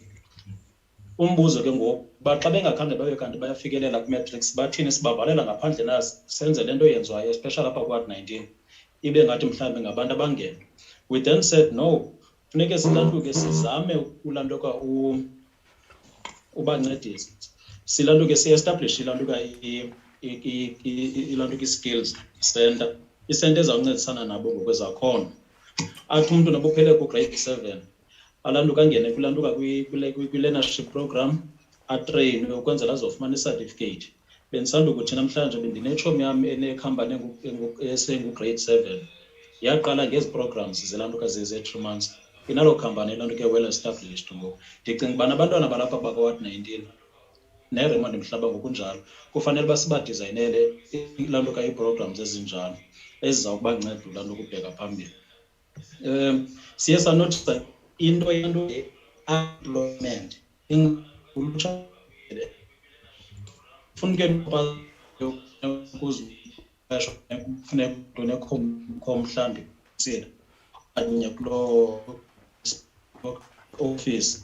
Umbuzo ke ngoku uba xa bengakhange babe kanti bayafikelela kwi-matrix bathini sibavalela ngaphandle nazi senze le nto yenziwayo especially apha ku-19 ibe ngathi mhlawumbi ngabantu abangena. We then said no, funeke silantuke sizame ulantuka ubancedisa, silantuke si-establish ilantuka ilantuka i-skills center, isenta ezawuncedisana nabo ngokwezakhono. Athi umntu noba uphele ku-grade 7 alantuka angene kwilantuka kwi-learnership program atreyinwe ukwenzela azofumana i-certificate. Bendisanda ukuthi namhlanje bendinetshomi yam enekhampani esengu-grade 7 yaqala ngezi programs zelantuka ze-3 months. Inalo khampani elantuka well established ngoku. Ndicinga ubana abantwana balapha bakwa-19 ne-Raymond Mhlaba ngokunjalo kufanele uba sibadizayinele ilantuka ii-programs ezinjalo ezizawubanceda ulantuka ukubheka phambili. Siye sanotisa into employment ulutsha funeke ukuziqesha kufuneka nekho mhlambi sina kanye kuloo office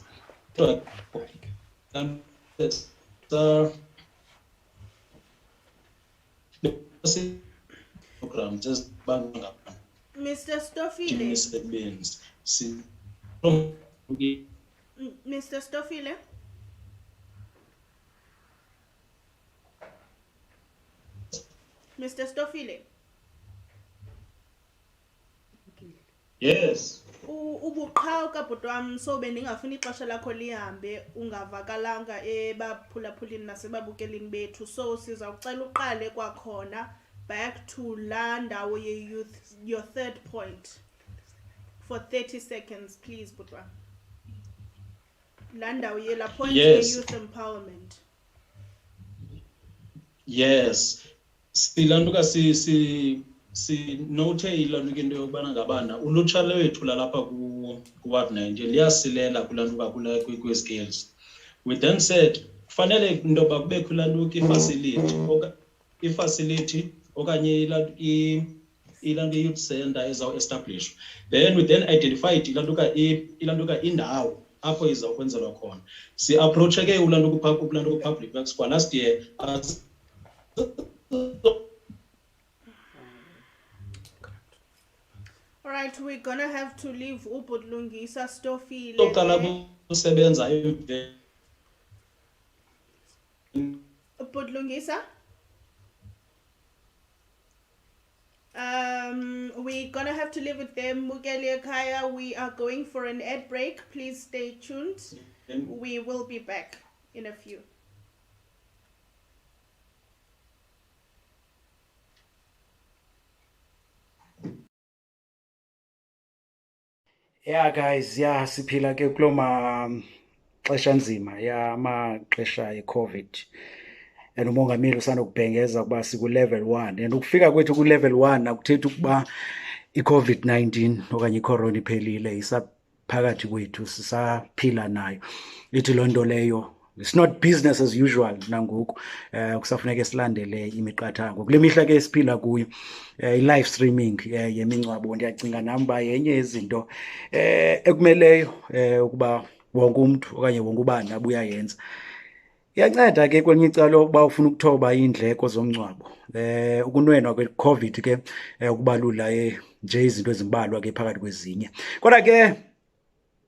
programs ezibanga Mr. Stofile. Mr. Stofile. Mr. Stofile. Yes. Ubuqhawuka bhuti wam so bendingafuni ixesha lakho lihambe ungavakalanga ebaphulaphulini nasebabukelini bethu, so sizawucela uqale kwakhona back to laa ndawo ye-youth, your third point for 30 seconds please bhuti wam. Laa ndawo yela point ye-youth empowerment. Yes, silantuka note ilantuka into yokubana ngabana ulutsha lwethu lalapha ku-ward 19 liyasilela kulantuka kwi-skills. We then said kufanele into yoba kubekho ilantuka i-facility okanye ilantuka youth center ezawu-establish. Then we then identified ilantuka indawo apho izawukwenzelwa khona. Si-approache ke ulantuka public works kwa last year All right, we're gonna have to leave Ubudlungisa Stofile. Ubudlungisa. We're gonna have to leave it there. Mukeli Kaya, we are going for an ad break. Please stay tuned. We will be back in a few. Yeah guys, yeah siphila ke kuloma xesha nzima yamaxesha e-COVID. And umongameli usanokubhengeza kuba siku level 1 and ukufika kwethu ku level 1 akuthethi ukuba i-COVID-19 okanye i-corona iphelile, isaphakathi kwethu sisaphila nayo. Ithi loo nto leyo it's not business as usual nangoku. Kusafuneka silandele imiqathango kule mihla ke siphila kuyo. I-live streaming yemingcwabo ndiyacinga nami uba yenye yezinto ekumeleyo ukuba wonke umntu okanye wonke ubani abuya yenza. Iyanceda ke kwelinye icala uba ufuna ukuthoba iindleko zomngcwabo. Ukunwenwa kwe-COVID ke ukubalula nje izinto ezimbalwa ke phakathi kwezinye. Kodwa ke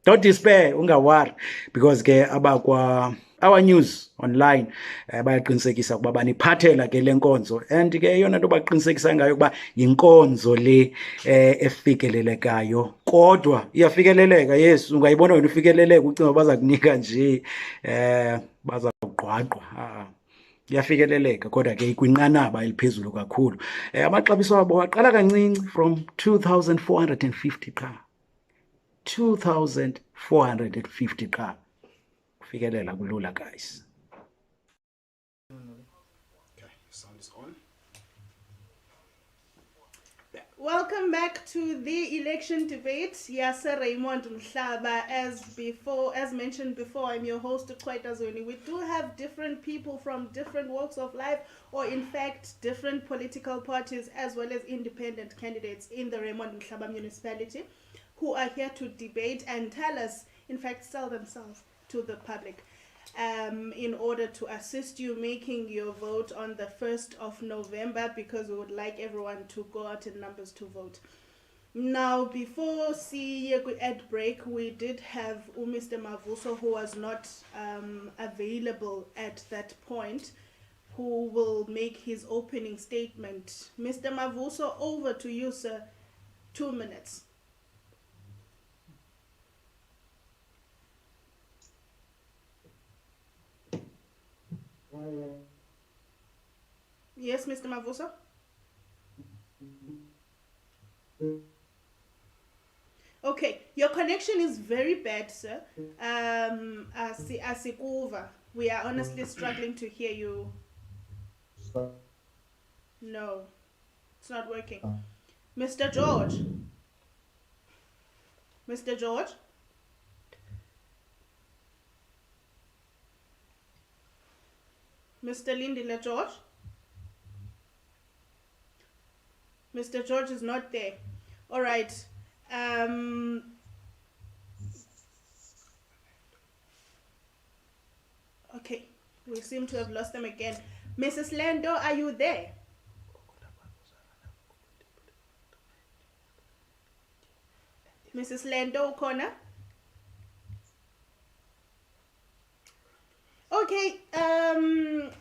don't despair, ungawari, because ke abakwa OurNews online bayaqinisekisa ukuba baniphathela ke le nkonzo, and ke yona nto baqinisekisa ngayo ukuba yinkonzo le efikelelekayo, kodwa iyafikeleleka. Yes, ungayibona wena ufikeleleka ucinga baza kunika nje baza kugqwaqwa. Iyafikeleleka kodwa ke ikwinqanaba eliphezulu kakhulu. Amaxabiso wabo aqala kancinci from 2,450 qha. 2,450 qha. Kufikelela kulula guys. Okay, sound is on. Welcome back to the election debate. Yes, Sir Raymond Mhlaba. As mentioned before, I'm your host, Ntshona. We do have different people from different walks of life, or in fact, different political parties, as well as independent candidates in the Raymond Mhlaba municipality, who are here to debate and tell us, in fact, sell themselves to the public. In order to assist you making your vote on the 1st of November, because we would like everyone to go out in numbers to vote. Now, before the ad break, we did have Mr. Mavuso, who was not available at that point, who will make his opening statement. Mr. Mavuso, over to you, sir. 2 minutes. Yes, Mr. Mavuso? Okay, your connection is very bad, sir. Asikuva. We are honestly struggling to hear you. No, it's not working. Mr. George? Mr. George? Mr. Lindile George? Mr. George is not there. All right. Okay, we seem to have lost them again. Mrs. Lento, are you there? Mrs. Lento O'Connor? Okay,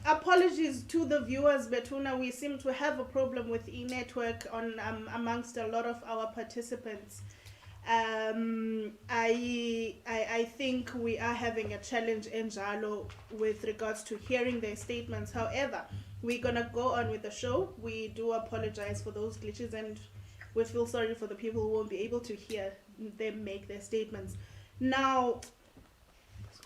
apologies to the viewers, Betuna. We seem to have a problem with e-network on amongst a lot of our participants. I think we are having a challenge in Jalo with regards to hearing their statements. However, we're gonna go on with the show. We do apologize for those glitches, and we feel sorry for the people who won't be able to hear them make their statements. Now,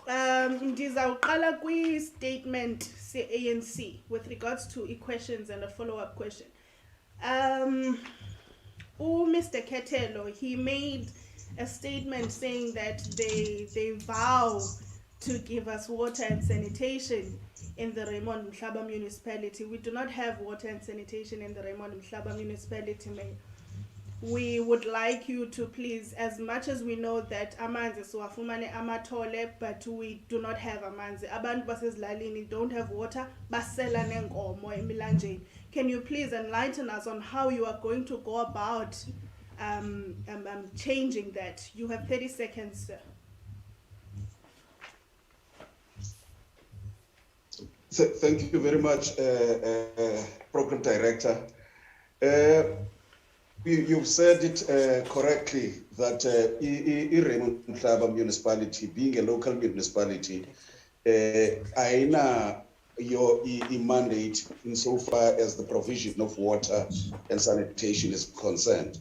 ndizawuqala kwi-statement se-ANC with regards to questions and a follow-up question. Mr. Ketelo, he made a statement saying that they vow to give us water and sanitation in the Raymond Mhlaba municipality. We do not have water and sanitation in the Raymond Mhlaba municipality, Mayor. We would like you to please, as much as we know that amanzi siwafumane amathole, but we do not have amanzi. Abantu basezilalini don't have water, basela nenkomo emilanjeni. Can you please enlighten us on how you are going to go about changing that? You have 30 seconds, sir. Thank you very much, Program Director. You've said it correctly that Raymond Mhlaba municipality, being a local municipality, aina your mandate insofar as the provision of water and sanitation is concerned.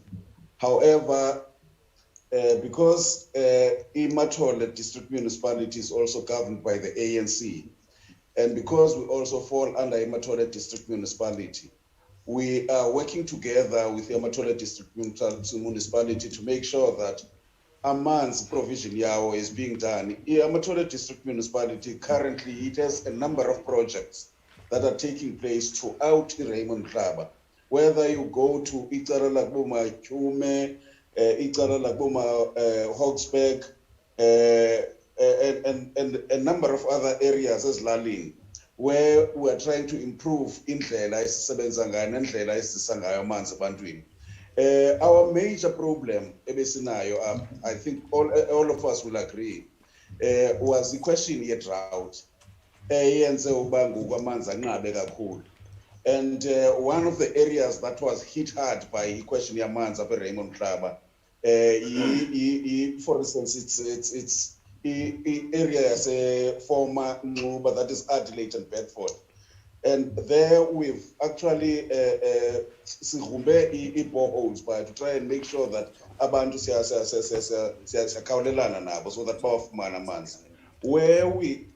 However, because Majola district municipality is also governed by the ANC, and because we also fall under Majola district municipality, we are working together with the Majola district municipality to make sure that amanzi provision yawo is being done. Majola district municipality currently, it has a number of projects that are taking place throughout Raymond Mhlaba. Whether you go to Icala Lagoma Chume, Icala Lagoma Hogsberg, and a number of other areas as Lalin, where we are trying to improve indlela esisebenza ngayo nendlela esisisa ngayo amanzi ebantwini. Our major problem ebesinayo, I think all of us will agree, was the question of drought. Eyenze uba ngoku amanzi anqabe kakhulu. And one of the areas that was hit hard by the question of amanzi apha Raymond Mhlaba, for instance, it's area as a former Ntshona, that is Adelaide and Bedford. And there we've actually boreholes to try and make sure that abantu siyakhawulelana nabo so that bawafumana amanzi. Where we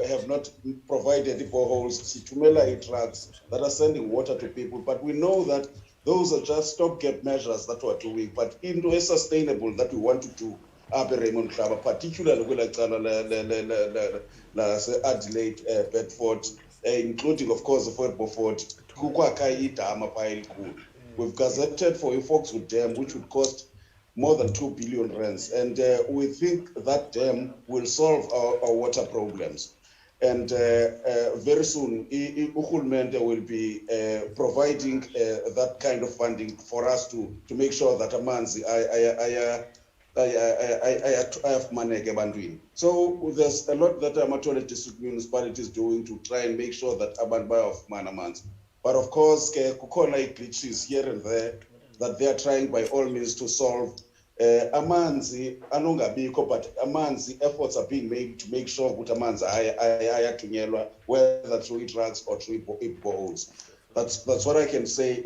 have not provided the boreholes, situmela trucks that are sending water to people, but we know that Those are just stopgap measures that we're doing, but into a sustainable that we want to do up at Raymond Mhlaba, particularly with Adelaide, Bedford, including, of course, the Beaufort, we've gazetted for a Foxwood Dam, which would cost more than 2 billion rands. And we think that dam will solve our water problems. And very soon, Uhulumende will be providing that kind of funding for us to make sure that amanzi ayafumaneke ebantwini. So there's a lot that Majola district municipality is doing to try and make sure that abantu bayafumana amanzi. But of course, kukhona glitches here and there that they are trying by all means to solve. Amanzi anongabikho, but amanzi efforts are being made to make sure that amanzi ayathunyelwa, whether through drugs or through boreholes. That's what I can say,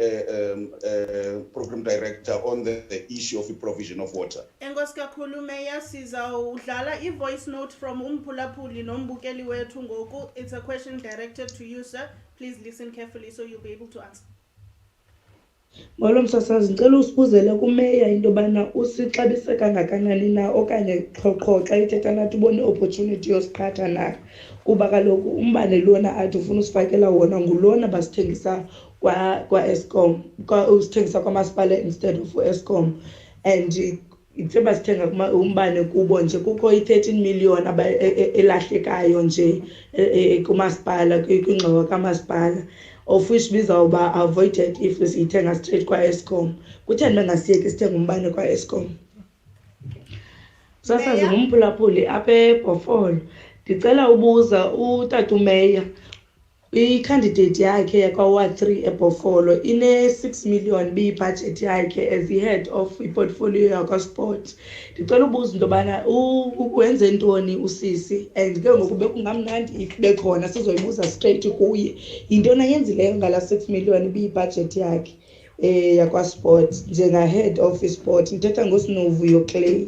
program director, on the issue of the provision of water. Enkosi kakhulu Mayor, sizawudlala i-voice note from umphulaphuli nombukeli wethu ngoku. It's a question directed to you, sir. Please listen carefully so you'll be able to answer. Molo msasazi, ngicela usibuzele kumeya into yobana usixabise kangakanani na okanye qhoqho xa ithetha nathi ubone opportunity yosiqhatha na, kuba kaloku umbane lona athi ufuna usifakela wona ngulona basithengisa kwa-Eskom, usithengisa kwamasipala instead of Eskom. And ithe basithenga umbane kubo nje kukho i-13 million elahlekayo nje kumasipala, kwingxowa kamasipala, of which bizawuba avoided if siyithenga straight kwa-Eskom. Kutheni bengasiyeki sithenga umbane kwa-Eskom? Sasazi ngumphulaphuli apha eBhofolo. Ndicela ubuza utata umeya, i-candidate yakhe yakwa-Ward 3 eBhofolo ine-6 million biyi-budget yakhe as i-head of i-portfolio yakwa-sport. Ndicela ubuza into yobana wenze ntoni usisi, and ke ngoku bekungamnandi if bekhona sizoyibuza straight kuye yintoni ayenzileyo ngala 6 million biyi-budget yakhe yakwa-sport njenga-head of i-sport. Ndithetha ngosinovuyo Clay.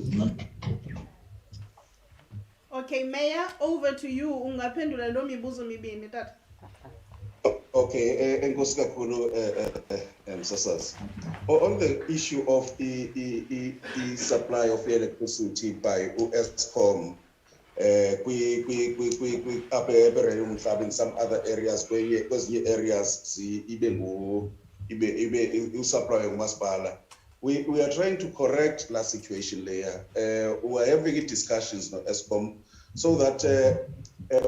Okay, Mayor, over to you. Ungaphendula lo mibuzo mibini tata. Okay, enkosi kakhulu msasazi. On the issue of the supply of electricity by Eskom, in some other areas, kwezinye areas supply umasipala. We are trying to correct that situation layer. We are having discussions now Eskom so that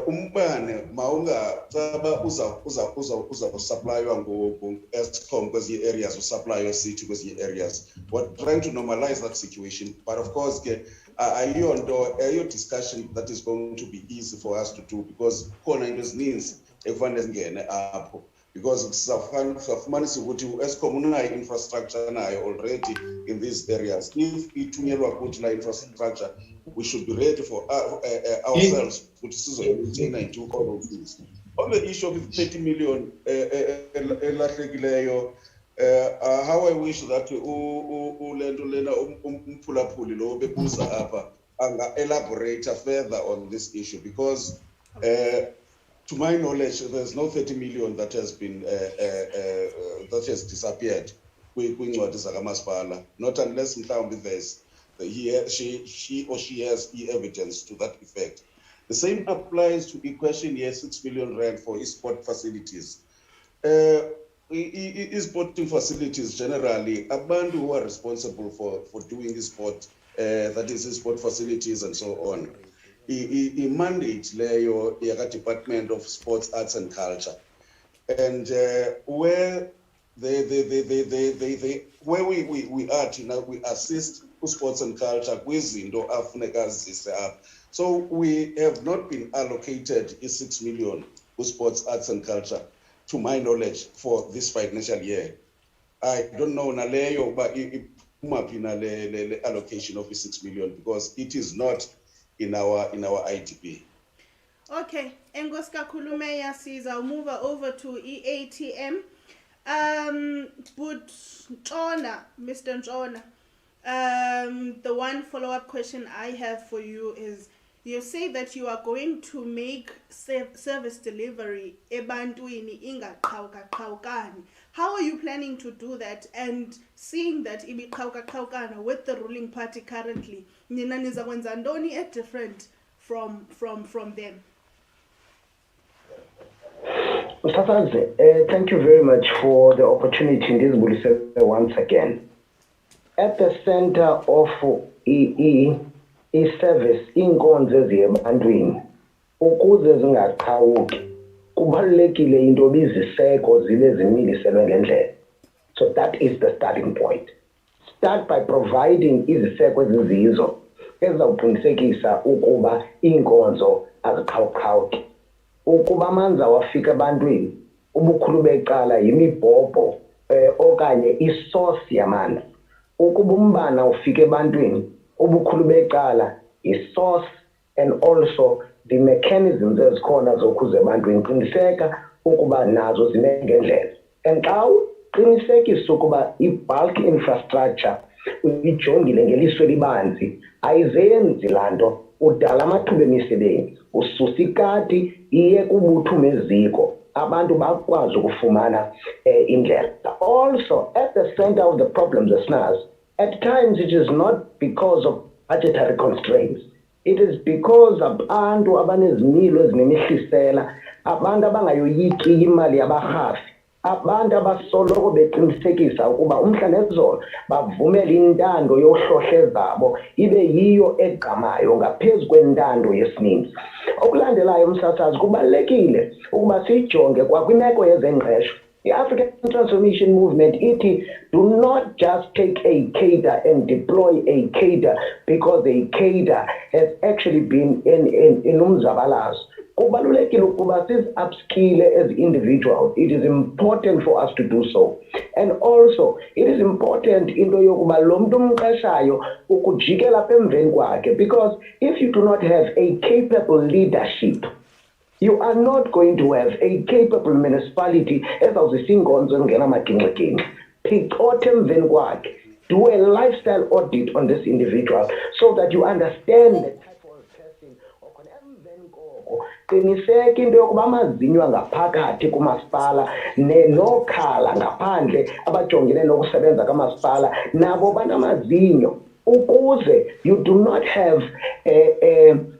umbane maunga saba uza supply wangu Eskom kwezinye areas, supply your city kwezinye areas. We're trying to normalize that situation, but of course your discussion that is going to be easy for us to do, because khona into ezininzi ekufanele zingene apho, because safumanisa ukuthi Eskom unayo infrastructure nayo already in these areas. If ithunyelwa kuthi la infrastructure, we should be ready for ourselves ukuthi sizoyithina into all of these. On the issue of 30 million elahlekileyo, how I wish that Lento lena umphulaphuli lo bebuza apha anga elaborate further on this issue, because to my knowledge, there's no 30 million that has been that has disappeared. Not unless there's she or she has evidence to that effect. The same applies to the question here, 6 million rand for e-sport facilities. E-sporting facilities generally, abantu who are responsible for doing e-sport, that is e-sport facilities and so on. I mandate leyo yaka Department of Sports, Arts and Culture, and where where we are now, we assist sports and culture kwizinto afuneka zise up. So we have not been allocated 6 million for sports, arts and culture, to my knowledge, for this financial year. I don't know naleyo but the allocation of 6 million, because it is not in our ITP. Okay, enkosi kakhulu Mayor, siza move over to EATM. But Ntshona, Mr. Ntshona, the one follow-up question I have for you is, You say that you are going to make service delivery ebantwini ingaqhawukaqhawukani. How are you planning to do that? And seeing that ibiqhawukaqhawukana with the ruling party currently, nina niza kwenza ntoni different from them? Thank you very much for the opportunity in this bulletin once again. At the center of i-service inkonzo eziyebantwini ukuze zingaqhawuki kubalulekile into biziseko zibe zimiliselwe ngendlela. So that is the starting point. Start by providing iziseko ezizizo ezizawuqinisekisa ukuba inkonzo aziqhawuqhawuki. Ukuba amanzi wafika ebantwini ubukhulu becala yimibhobho okanye isource yamanzi. Ukuba umbane ufika ebantwini ubukhulu becala isource and also the mechanisms ezikhona zokuze ebantwini qiniseka ukuba nazo zime ngendlela. And xa uqinisekisa ukuba i-bulk infrastructure uyijongile ngeliso elibanzi ayizenzi laa nto udala amathuba emisebenzi ususa ikati iye kubuthume eziko abantu bakwazi ukufumana indlela. Also at the center of the problems as at times it is not because of budgetary constraints. It is because abantu abanezimilo ezinemihlisela, abantu abangayoyiki imali yabarhafi, abantu abasoloko beqinisekisa ukuba umhla nezolo bavumela intando yohlohle zabo ibe yiyo egqamayo ngaphezu kwentando yesininzi. Okulandelayo umsasazi kubalulekile ukuba sijonge kwakwimeko yezengqesho. The African Transformation Movement, do not just take a cadre and deploy a cadre because a cadre has actually been in umzabalazo. Kubalulekile ukuba sis-upskill as individuals. It is important for us to do so. And also, it is important into yokuba lo muntu umqeshayo ukujikela apha emveni kwakhe, because if you do not have a capable leadership, you are not going to have a capable municipality ezawuzisa inkonzo engena amagingxigingxi. Phicothe emveni kwakhe. Do a lifestyle audit on this individual so that you understand the type of person okhona emveni koko. Qiniseka into yokuba amazinyo angaphakathi kumasipala nokhala ngaphandle abajongene nokusebenza kamasipala nabo banamazinyo ukuze you do not have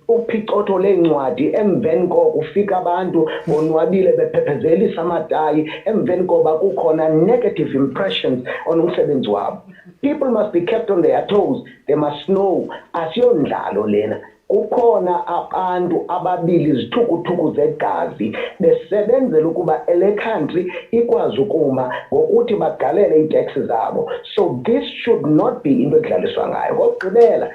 uphicotho leencwadi emveni koko ufika abantu bonwabile bephephezelisa amadayi emveni koba kukhona negative impressions on umsebenzi wabo. People must be kept on their toes. They must know asiyondlalo lena. Kukhona abantu ababili izithukuthuku zegazi besebenzela ukuba ele country ikwazi ukuma ngokuthi bagalele itaxes zabo. So this should not be into edlaliswa ngayo. Ngokugqibela,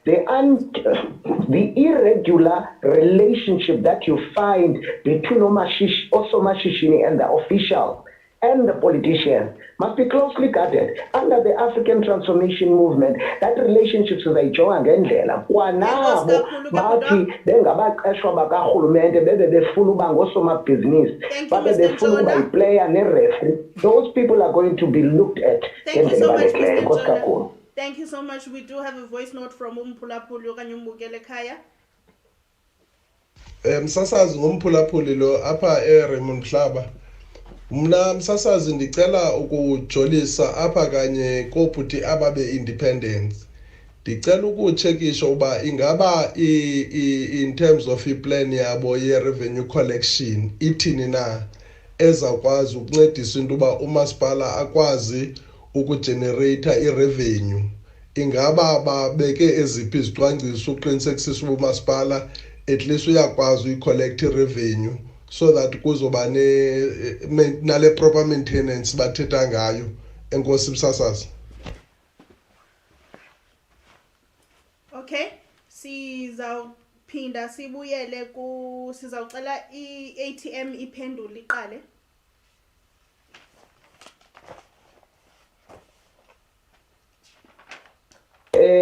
the irregular relationship that you find between osomashishini and the officials and the politicians must be closely guarded. Under the African Transformation Movement, that relationship sizayijonga ngendlela. Kwanabo bathi bengabaqeshwa bakarhulumente bebe befuna uba ngosomabhizinisi babe befuna ukuba yiplayer nereferee. Those people are going to be looked at ngendlela ebalulekileyo. Nkosi kakhulu. Thank you so much. We do have a voice note from umphulaphuli okanye umbukele ekhaya. Msasazi ngumphulaphuli lo apha Raymond Mhlaba. Mna msasazi ndicela ukujolisa apha kanye kobuthi ababe independence. Ndicela ukutshekisha uba ingaba in terms of iplan yabo ye-revenue collection ithini na ezakwazi ukuncedisa into uba umasipala akwazi ukugenerate i-revenue. Ingaba babeke eziphi izicwangciso uqinisekisisa uba umasipala at least uyakwazi uyicollect i-revenue so that kuzoba nale proper maintenance bathetha ngayo. Enkosi msasazi. Okay, sizawuphinda sibuyele sizawucela i-ATM iphendule iqale.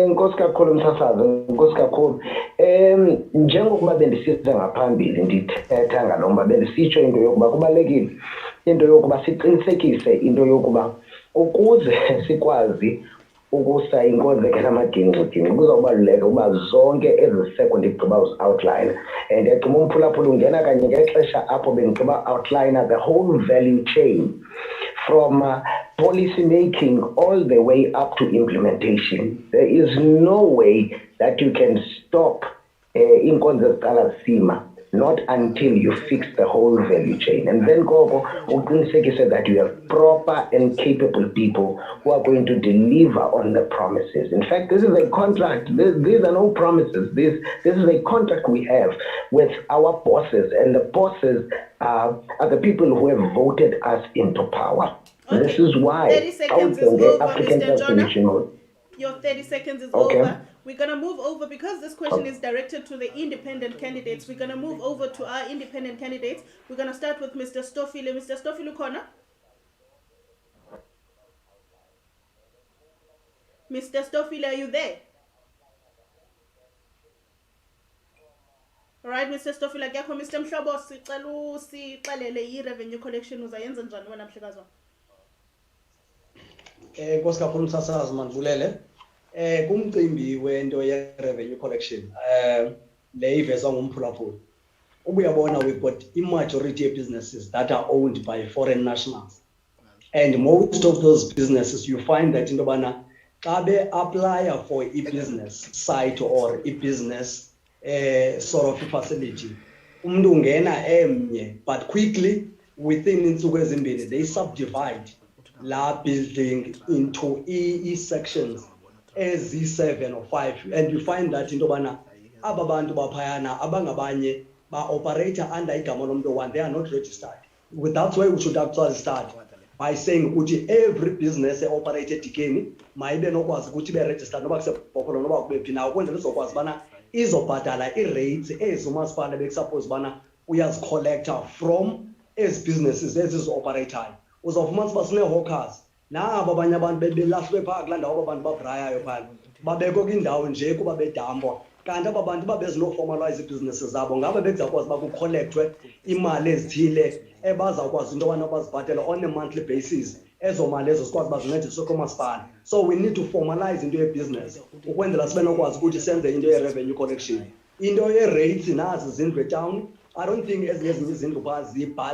Nkosi kakhulu msasazi, nkosi kakhulu. Njengokuba bendisiza ngaphambili ndithetha ngalomba bendisitsho into yokuba kubalekile into yokuba siqinisekise into yokuba ukuze sikwazi ukusa inkonzekela amagingxigingxi kuzawubaluleka ukuba zonke eziseko ndigqiba outline and ndiyagqiba umphulaphula ungena kanye ngexesha apho bendigqiba outline the whole value chain from policy making all the way up to implementation. There is no way that you can stop inkonzo eziqala zisima not until you fix the whole value chain. And then Gogo uqinisekise that you have proper and capable people who are going to deliver on the promises. In fact, this is a contract. These are no promises. This is a contract we have with our bosses, and the bosses are the people who have voted us into power. Okay. This is why 30 seconds is over, African Mr. Transformation Ntshona. Mode. Your 30 seconds is Okay. over. We're going to move over because this question is directed to the independent candidates. We're going to move over to our independent candidates. We're going to start with Mr. Stofile. Mr. Stofile, corner. Mr. Stofile, are you there? All right, Mr. Stofile, akekho. Mr. Mhlobo, sicela usixelele i-revenue collection uzayenza njani wena mhlekazi wami? Nkosi kakhulu msasazi mandibulele. Kumcimbi wento ye-revenue collection, le ivezwa ngumphulaphula. Ubuyabona, we've got majority of businesses that are owned by foreign nationals. And most of those businesses, you find that Indaba xa be apply for a business site or a business sort of facility, umuntu ungena emnye, but quickly within insuku ezimbini they subdivide la building into sections ezi-7 or 5, and you find that into bana aba bantu baphayana abangabanye ba-operate under igama lomntu one, they are not registered. That's why we should actually start by saying ukuthi every business operate eDikeni mayibe nokwazi ukuthi be registered noba kusebhokolo noba kubephi na ukwenzela izokwazi bana izobhatala i-rates ezumasipala bekusuppose bana uyazicollecta from ezi businesses ezizo-operatayo. Uzawufumanisa uba sinee-hawkers nabo abanye abantu belahlwe phaa kulaa ndawo aba bantu babrayayo phaa babekho kwindawo nje kuba bedampwa, kanti aba bantu babezinoformalize iibhizinesi zabo ngabo bekuzawukwazi uba kukholektwe imali ezithile ebazawukwazi into yobana bazibhatele on a monthly basis. Ezo mali ezo sikwazi uba zincediswe koomasipala. So we need to formalize into yebusiness ukwenzela sibe nokwazi ukuthi senze into ye-revenue collection. Into ye-rates nazi zindlu etown, I don't think ezinye izindlu phaa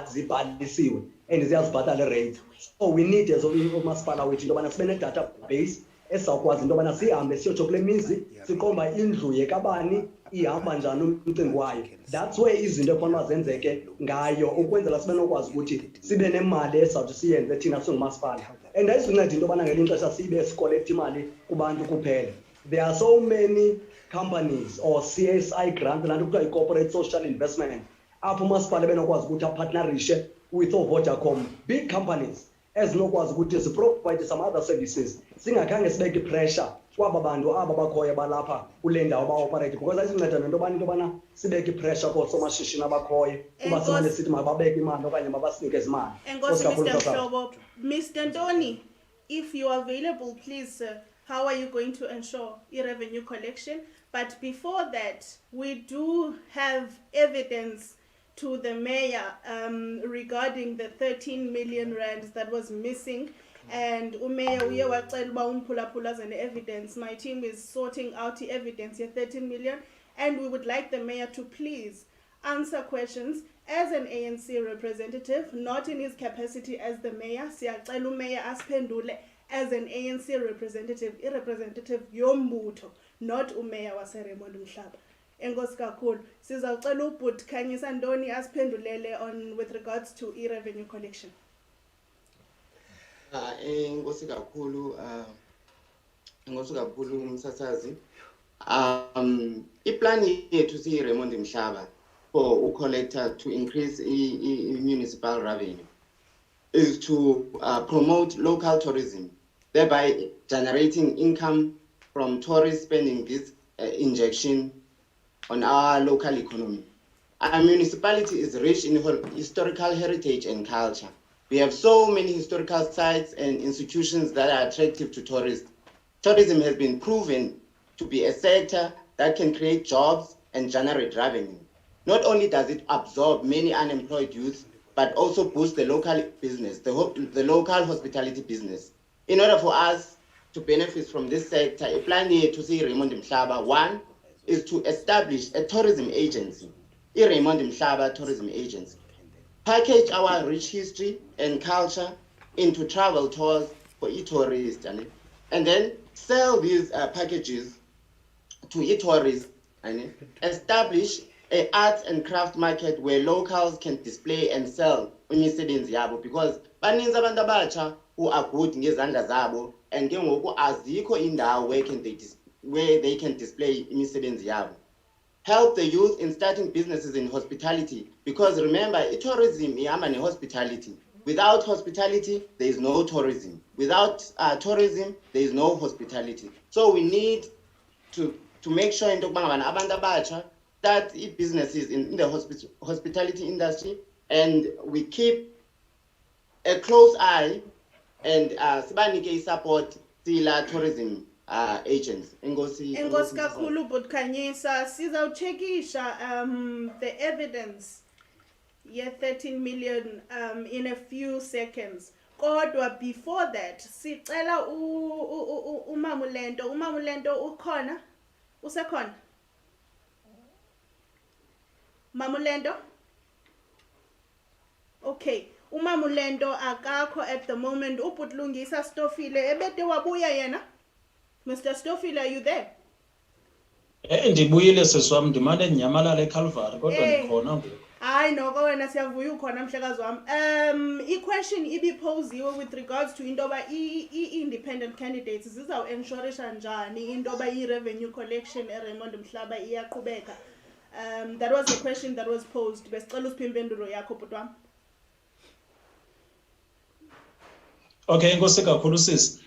zibhalisiwe and ziyazibhatala rates. So we need as umasipala wethu into yobana sibe ne-database esizawukwazi into yobana sihambe siyotsho kule mizi siqomba indlu yekabani ihamba njani umcimbi wayo. That's where izinto efanele zenzeke ngayo ukwenzela sibe nokwazi ukuthi sibe nemali esizawuthi siyenze thina singumasipala. And ayizunceda into yobana ngelinye ixesha sibe sikolekta imali kubantu kuphela. There are so many companies or CSI grant, lanto kuthiwa i-corporate social investment, apho umasipala benokwazi ukuthi apartnerishe with Vodacom, big companies ezinokwazi ukuthi ziprovide some other services. Singakhange sibeke pressure kwaba bantu aba bakhoya balapha kule ndawo ba-operate, because ayizunceda nento yobana sibeke pressure koosomashishini abakhoyo kuba simane sithi mababeke imali okanye mabasinike imali. Enkosi Mr. Mhlobo. Mr. Ntoni, if you are available, please, sir, how are you going to ensure revenue collection? But before that, we do have evidence to the mayor regarding the 13 million rands that was missing, and umayor uye wacela uba umphulaphula aze ne-evidence. My team is sorting out the evidence here, 13 million, and we would like the mayor to please answer questions as an ANC representative, not in his capacity as the mayor. Siyacela umayor asiphendule as an ANC representative, i-representative yombutho, not umayor wase Raymond Mhlaba. Enkosi kakhulu. Sizawucela ubhuti Khanyisa Ntoni asiphendulele on with regards to revenue collection. Enkosi kakhulu msasazi. Iplan yethu si Raymond Mhlaba for collector to increase municipal revenue is to promote local tourism, thereby generating income from tourists spending this injection on our local economy. Our municipality is rich in historical heritage and culture. We have so many historical sites and institutions that are attractive to tourists. Tourism has been proven to be a sector that can create jobs and generate revenue. Not only does it absorb many unemployed youth, but also boost the local business, the local hospitality business. In order for us to benefit from this sector, a plan here to see Raymond Mhlaba. One is to establish a tourism agency, a Raymond Mhlaba tourism agency. Package our rich history and culture into travel tours for e-tourists, and then sell these packages to e-tourists, and establish an arts and craft market where locals can display and sell imisebenzi yabo, because baninzi abantu abatsha who are good ngezandla zabo and ke ngoku azikho indawo where they can display imisebenzi yabo. Help the youth in starting businesses in hospitality, because remember, tourism ihamba ne-hospitality. Without hospitality, there is no tourism. Without tourism, there is no hospitality. So we need to make sure into kubanga abantu abatsha start businesses in the hospitality industry, and we keep a close eye and sibanike support sila tourism agents. Enkosi kakhulu Butkanyisa, sizawuchekisha the evidence ye 13 million in a few seconds. Kodwa before that, sicela Lento ukhona? Usekhona? Lento? Okay. Lento akakho at the moment. Uputlungisa Stofile ebede wabuya yena? Mr. Stofile, are you there? Ndibuyile seswam ndimane nyamalala eCalvary kodwa ndikhona ngoku. Hayi noko wena siyavuya ukhona mhlekazi wami. I-question ibiposiwe with regards to intoba i-independent candidates zizawu-ensurisha njani intoba i-revenue collection eRaymond Mhlaba iyaqhubeka. That was the question that was posed. Besicela usiphe impendulo yakho bhuti wami. Okay, inkosi kakhulu sisi.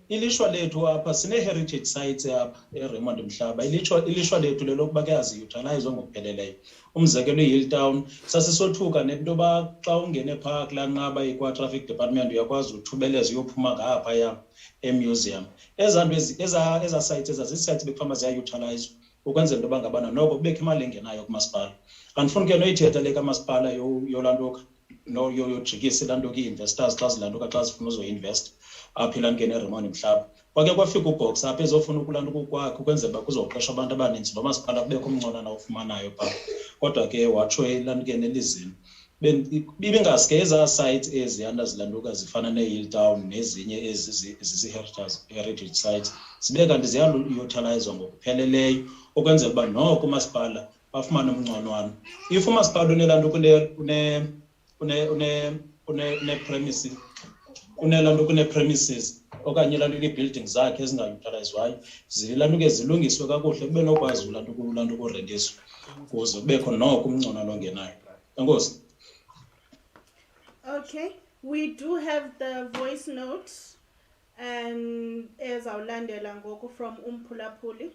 Ilishwa lethu apha sine heritage sites apha eRaymond Mhlaba. Ilishwa lethu lelokuba kuyaziyutilize ngokupheleleyo. Umzekelo iHilltown sasisothuka nentoba xa ungene park lanqaba ikwa traffic department uyakwazi uthubeleza uyophuma ngapha ya emuseum. Eza sites ezazisites bekufama ziyayutilize ukwenzela into bangabana noko kubekho imali engenayo kumasipala. Andifuni ke noyithetha le kamasipala yolantuka no yojikisa lanto ki-investors xa zilantuka xa zifuna uzoinvest apha ilankeni eRaymond Mhlaba. Kwake kwafika ubox apha ezofuna ukulantuka kwakhe ukwenzela uba kuzoqesha abantu abaninzi nomasipala kubekho umncona nawufumanayo phaa. Kodwa ke watsho ilankeni elizini. Ibingaske eza sites ezihanda zilantuka zifana neHilltown nezinye heritage sites zibe kanti ziyayutilizwa ngokupheleleyo ukwenzela uba noko umasipala bafumane umnconwana. If umasipala unelantuka une-premises une-premises okanye lantuka ii-buildings zakhe ezingayutilizwayo zilantuke zilungiswe kakuhle kube nokwazi ulantuka urentiswa kuze kubekho noko umnconwana ongenayo. Enkosi. Okay, we do have the voice note and ezawulandela ngoku from Mphulaphuli.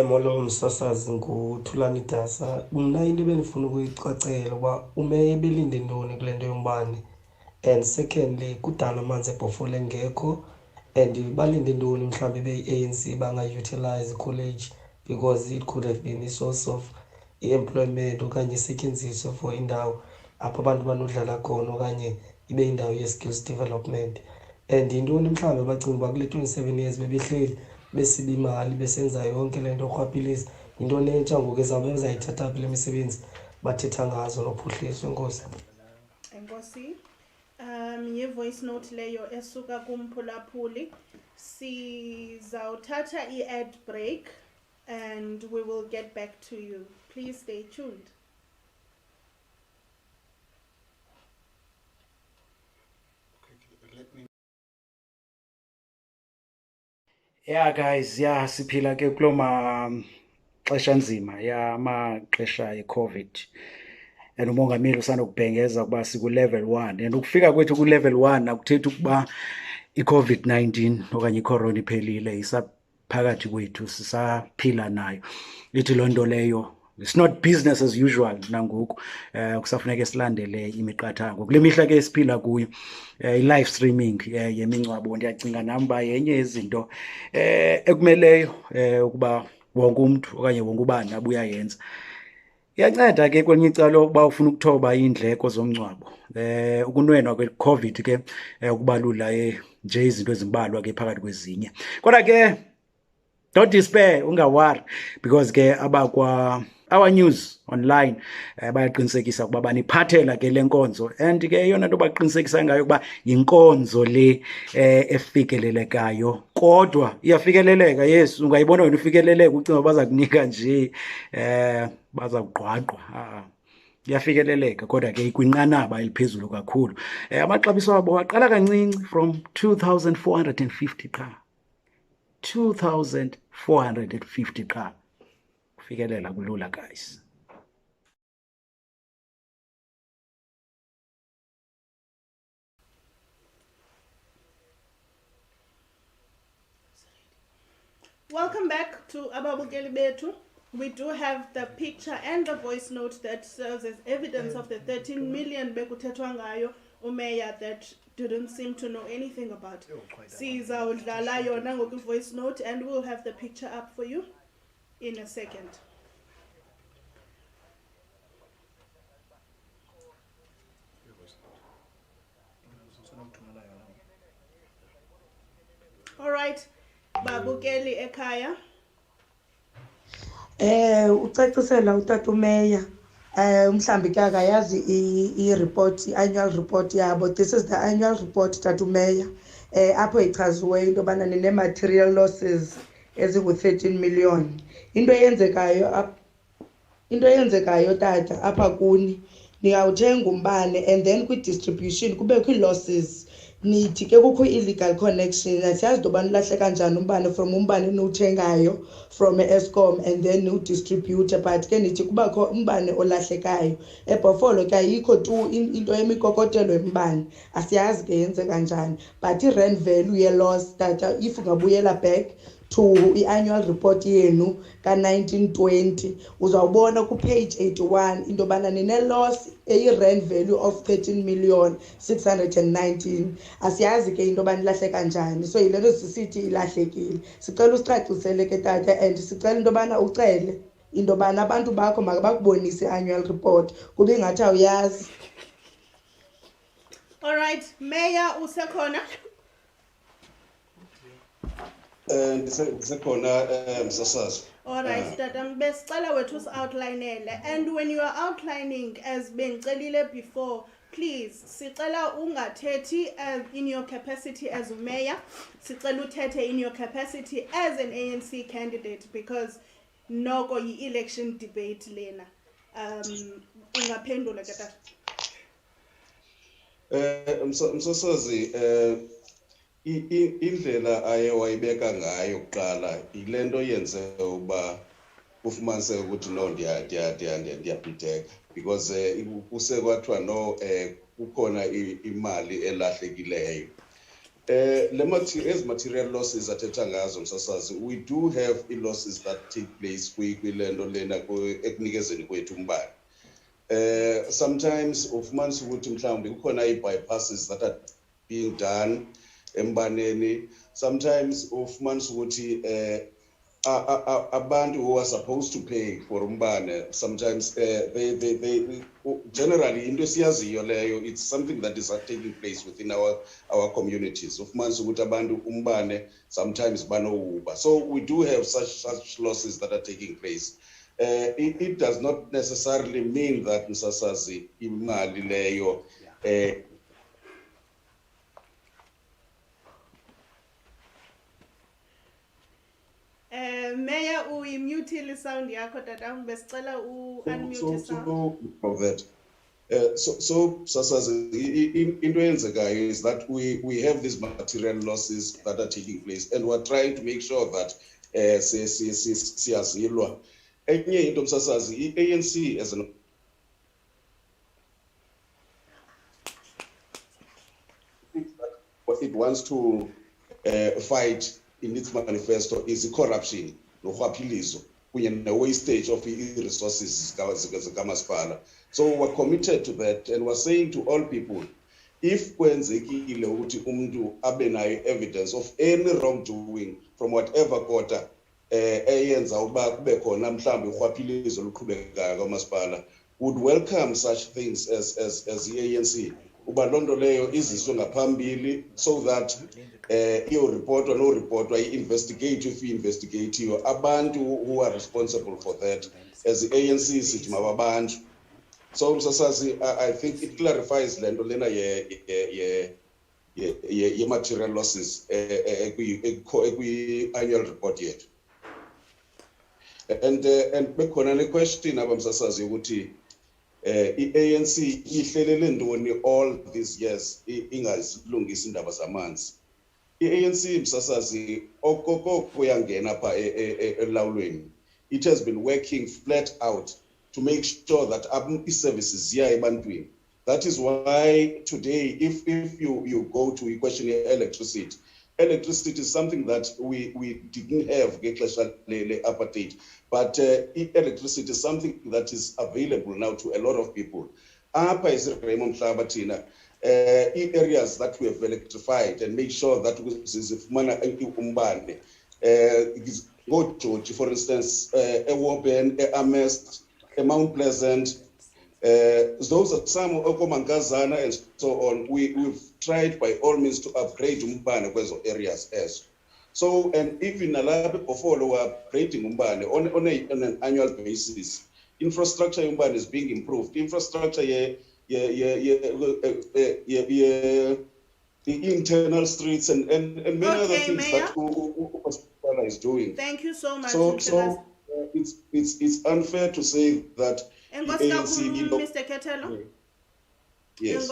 Molo msasazi nguThulani Dasa. Mna into benifuna ukuyicacela uba umeya belinde ntoni kule nto yombane, and secondly kudala amanzi eBhofolo engekho, and balinde ntoni mhlawumbi be-ANC bangayutilize college because it could have been a source of employment okanye isetyenziswa for indawo apho abantu banodlala khona okanye ibe indawo ye-skills development. And yintoni mhlawumbi bacinga uba kule 27 years bebehleli besiba imali besenza yonke le nto rhwaphilisa, yintoni entsha ngoku ezawube bezayithatha phi le misebenzi bathetha ngazo nophuhliso. Enkosi. Enkosi. Ye-voice note leyo esuka kuMphulaphuli. Sizawuthatha i-ad break and we will get back to you. Please stay tuned. Yeah guys, yeah siphila ke kuloma xesha nzima yamaxesha eCovid. And umongameli usanokubhengeza kuba siku level 1 and ukufika kwethu ku level 1 akuthethi ukuba iCovid-19 okanye icorona iphelile, isaphakathi kwethu sisaphila nayo. Ithi loo nto leyo it's not business as usual nangoku. Kusafuneka silandele imiqathango kule mihla ke siphila kuyo. I-live streaming yemincwabo ndiyacinga nami uba yenye yezinto ekumeleyo ukuba wonke umuntu okanye wonke ubani abuya yenza. Iyanceda ke kwelinye icala ukuba ufuna ukuthoba indleko zomngcwabo. Ukunwenwa kwe-COVID ke ukubalula nje izinto ezimbalwa ke phakathi kwezinye. Kodwa ke don't despair, ungawari, because ke abakwa OurNews online bayaqinisekisa ukuba baniphathela ke le nkonzo, and ke yona nto baqinisekisa ngayo ukuba yinkonzo le efikelelekayo, kodwa iyafikeleleka. Yes, ungayibona wena ufikeleleka ucinga baza kunika nje baza kugqwagqwa. Iyafikeleleka kodwa ke ikwinqanaba eliphezulu kakhulu. Amaxabiso wabo aqala kancinci from 2,450 qha. 2,450 qha. Kufikelela kulula, guys. Welcome back to Ababukeli Betu. We do have the picture and the voice note that serves as evidence of the 13 million bekuthetwa ngayo uMeya that didn't seem to know anything about. Sizawudlala yona ngoku voice note, and we'll have the picture up for you in a second. All right, Babukeli ekhaya. Ucacisela utata uMeya mhlambi ke akayazi i-report, i-annual report yabo. This is the annual report, tata uMeya, apho ichaziweyo into yobana nine-material losses ezingu-13 million. Into eyenzekayo tata apha kuni, niyawuthenga umbane and then kwi-distribution kubekho ii-losses. Nithi ke kukho illegal connection, asiyazi into yobana ulahleka njani umbane from umbane niwuthengayo from Eskom and then niwudistribute, but ke nithi kubakho umbane olahlekayo. Ebhofolo ke ayikho tu into yemikokotelo yembane, asiyazi ke yenzeka njani, but i-rand value ye-loss tata, if ungabuyela back to i-annual report yenu ka-1920 uzawubona ku-page 81 into yobana nine-loss eyi-rand value of 13,619,000. Asiyazi ke into yobana ilahleka njani, so yile nto sisithi ilahlekile. Sicela usicacisele ke tata, and sicela into yobana ucele into yobana abantu bakho makabakubonise i-annual report kuba ingathi awuyazi. All right, Meya usekhona? Ndisekhona msasazi. All right, tata, besicela wethu usi-outlinele, and when you are outlining as bengicelile before, please sicela ungathethi in your capacity as mayor, sicela uthethe in your capacity as an ANC candidate, because noko yi-election debate lena. Ungaphendula ke tata. Msasazi, indlela aye wayibeka ngayo kuqala ile nto yenze uba ufumanise ukuthi no ndiyabhideka, because kusekwathiwa no kukhona imali elahlekileyo. Ezi material losses athetha ngazo msasazi, we do have losses that take place kwile nto lena ekunikezeni kwethu umbane. Sometimes ufumanise ukuthi mhlawumbi kukhona ii-bypasses that are being done embaneni. Sometimes ufumanise ukuthi abantu who are supposed to pay for umbane, sometimes they generally into siyaziyo leyo, it's something that is taking place within our communities. Ufumanise ukuthi abantu umbane sometimes banowuba, so we do have such losses that are taking place. It does not necessarily mean that msasazi imali leyo Meya uyimute sound yakho tata, besicela unmute sound. So sasazi into eyenzekayo is that we have these material losses that are taking place, and we're trying to make sure that siyazilwa. Enye into msasazi, i-ANC as an what it wants to fight in its manifesto is corruption, norhwaphilizo, kunye ne-wastage of resources zikamasipala. So we're committed to that, and we're saying to all people, if kwenzekile ukuthi umuntu abe nayo evidence of any wrongdoing from whatever quarter, eyenza uba kube khona mhlawumbi urhwaphilizo oluqhubekayo kwamasipala would welcome such things as the ANC uba loo nto leyo iziswe ngaphambili so that iyoripotwa noripotwa i-investigate if i-investigatiwe abantu who are responsible for that as the ANC sithi mababanjwe. So Msasazi, I think it clarifies le nto lena ye-material losses kwi-annual report yethu. And bekhona le question abamsasazi ukuthi i-ANC ihlelele ntoni all these years ingazilungisa indaba zamanzi. I-ANC msasazi okoko yangena pha elawulweni. It has been working flat out to make sure that i-services ziya ebantwini. That is why today, if you go to a question of electricity is something that we didn't have apartheid, but electricity is something that is available now to a lot of people. Apa is Raymond Mhlaba thina areas that we have electrified and make sure that zifumana umbane. Go George, for instance, Ewoben, Amest, Mount Pleasant. Those are some of Mangazana and so on. We've tried by all means to upgrade Umbane areas as. So, and even a lot of follow upgrading Umbane on an annual basis. Infrastructure Umbane is being improved. Infrastructure, the internal streets and many other things Mayor. that is doing. Thank you so much. So it's unfair to say that Mr. Ketelo. Yes.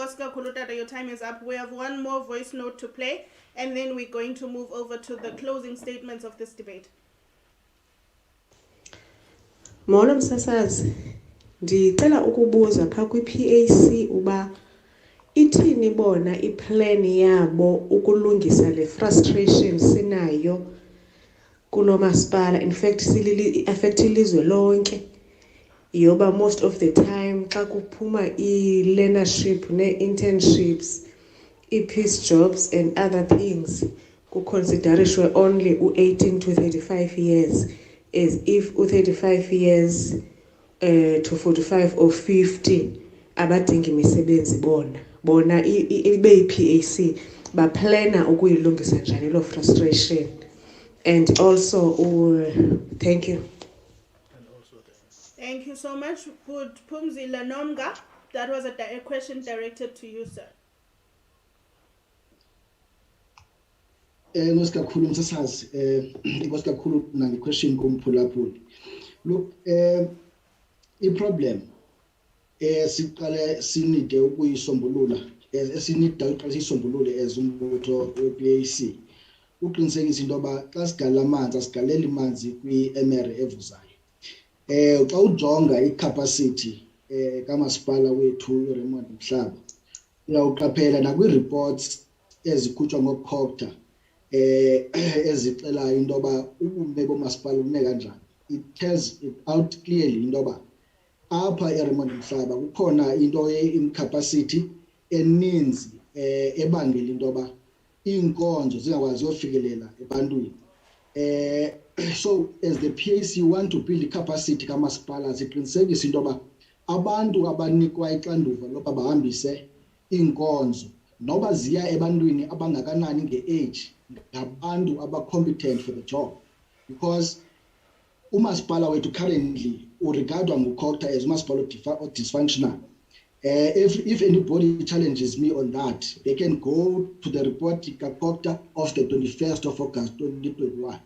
Your time is up. We have one more voice note to play, and then we're going to move over to the closing statements of this debate. Molo Msasazi, ndicela ukubuza pha kwi-PAC uba ithini bona iplan yabo ukulungisa le frustration sinayo kulo masipala. In fact affect ilizwe lonke. Yoba most of the time xa kuphuma i-learnership ne-internships, i-peace jobs and other things, kuconsiderishwe only u-18 to 35 years, as if u-35 years to 45 or 50 abadingi imisebenzi bona ibe yi-PAC baplana ukuyilungisa njani lo frustration. And also thank you. Thank you so much. Good Phumzile Nomnga. That was a question directed to you, sir. Ngosikakhulu Msasazi, ngosikakhulu nani question kumphulaphuli. Look, i-problem siqale sinide ukuyisombulula, esinide uqale sisombulule as umbutho we-PAC. Uqinisekisa into yoba xa sigala amanzi asigaleli manzi kwi-emere evuzayo. Xa ujonga i-capacity kamasipala wethu Raymond Mhlaba, uyawuqaphela nakwi-reports ezikhutshwa ngokukhokta ezixelayo into yoba ubume bomasipala bume kanjani. It tells it out clearly into yoba apha eRaymond Mhlaba kukhona into incapacity eninzi ebangela into yoba iinkonzo zingakwazi uyofikelela ebantwini. So as the PAC want to build capacity kamasipala siqinisekisa into yoba abantu abanikwa ixanduva loba bahambise iinkonzo noba ziya ebantwini abangakanani nge-age ngabantu aba-competent for the job, because umasipala wethu currently uregardwa ngukhokta as umasipala dysfunctional. If anybody challenges me on that, they can go to the report kakokta of the 21st of August 2021.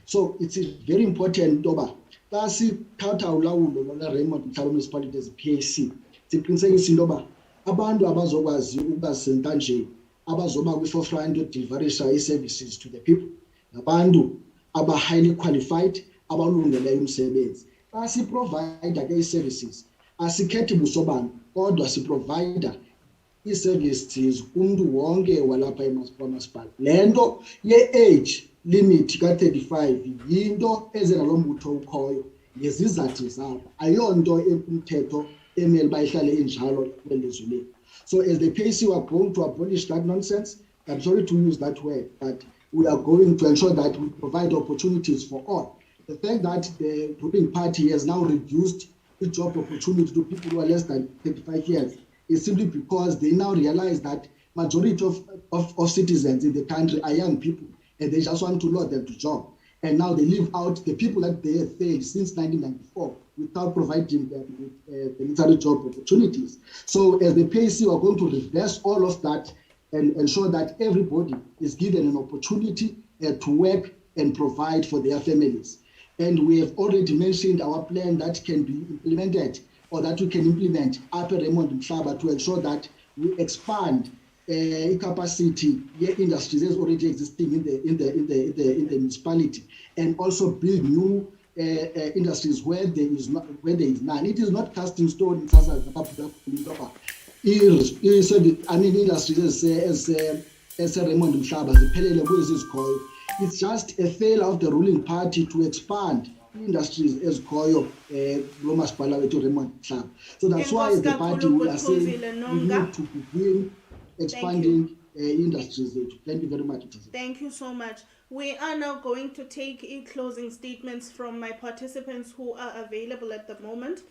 So it's very important toba xa sithatha ulawulo lona Raymond Mhlaba Municipality as PAC siqinisekisa into yoba abantu abazokwazi ukuba sentanjeni abazoba kwi-forefront udeliverisha i-services to the people ngabantu aba-highly qualified abalungeleyo umsebenzi. Xa siprovide ke i-services asikhethi busobani kodwa siprovide i-services kumntu wonke walapha emasipala. Le nto ye-age limit ka-35 yinto eze nalo mbutho ukhoyo ngezizathu zabo, ayonto ekumthetho emele bayihlale injalo kwelizwe lethu. So as the PAC we are going to abolish that nonsense. I'm sorry to use that word, but we are going to ensure that we provide opportunities for all. The fact that the ruling party has now reduced the job opportunity to people who are less than 35 years is simply because they now realize that majority of citizens in the country are young people, and they just want to lure them to job. And now they leave out the people that they have failed since 1994 without providing them with the necessary job opportunities. So as the PAC, we are going to reverse all of that and ensure that everybody is given an opportunity to work and provide for their families. And we have already mentioned our plan that can be implemented, or that we can implement up at Raymond Mhlaba, to ensure that we expand capacity industries is already existing in the municipality, and also build new industries where there is none. It is not cast in stone. Industries as Raymond Mhlaba, it's just a failure of the ruling party to expand industries as Koyo, Municipality to Raymond Mhlaba. So that's why the party we are saying we need to begin expanding industries. Thank you very much. Thank you so much. We are now going to take closing statements from my participants who are available at the moment.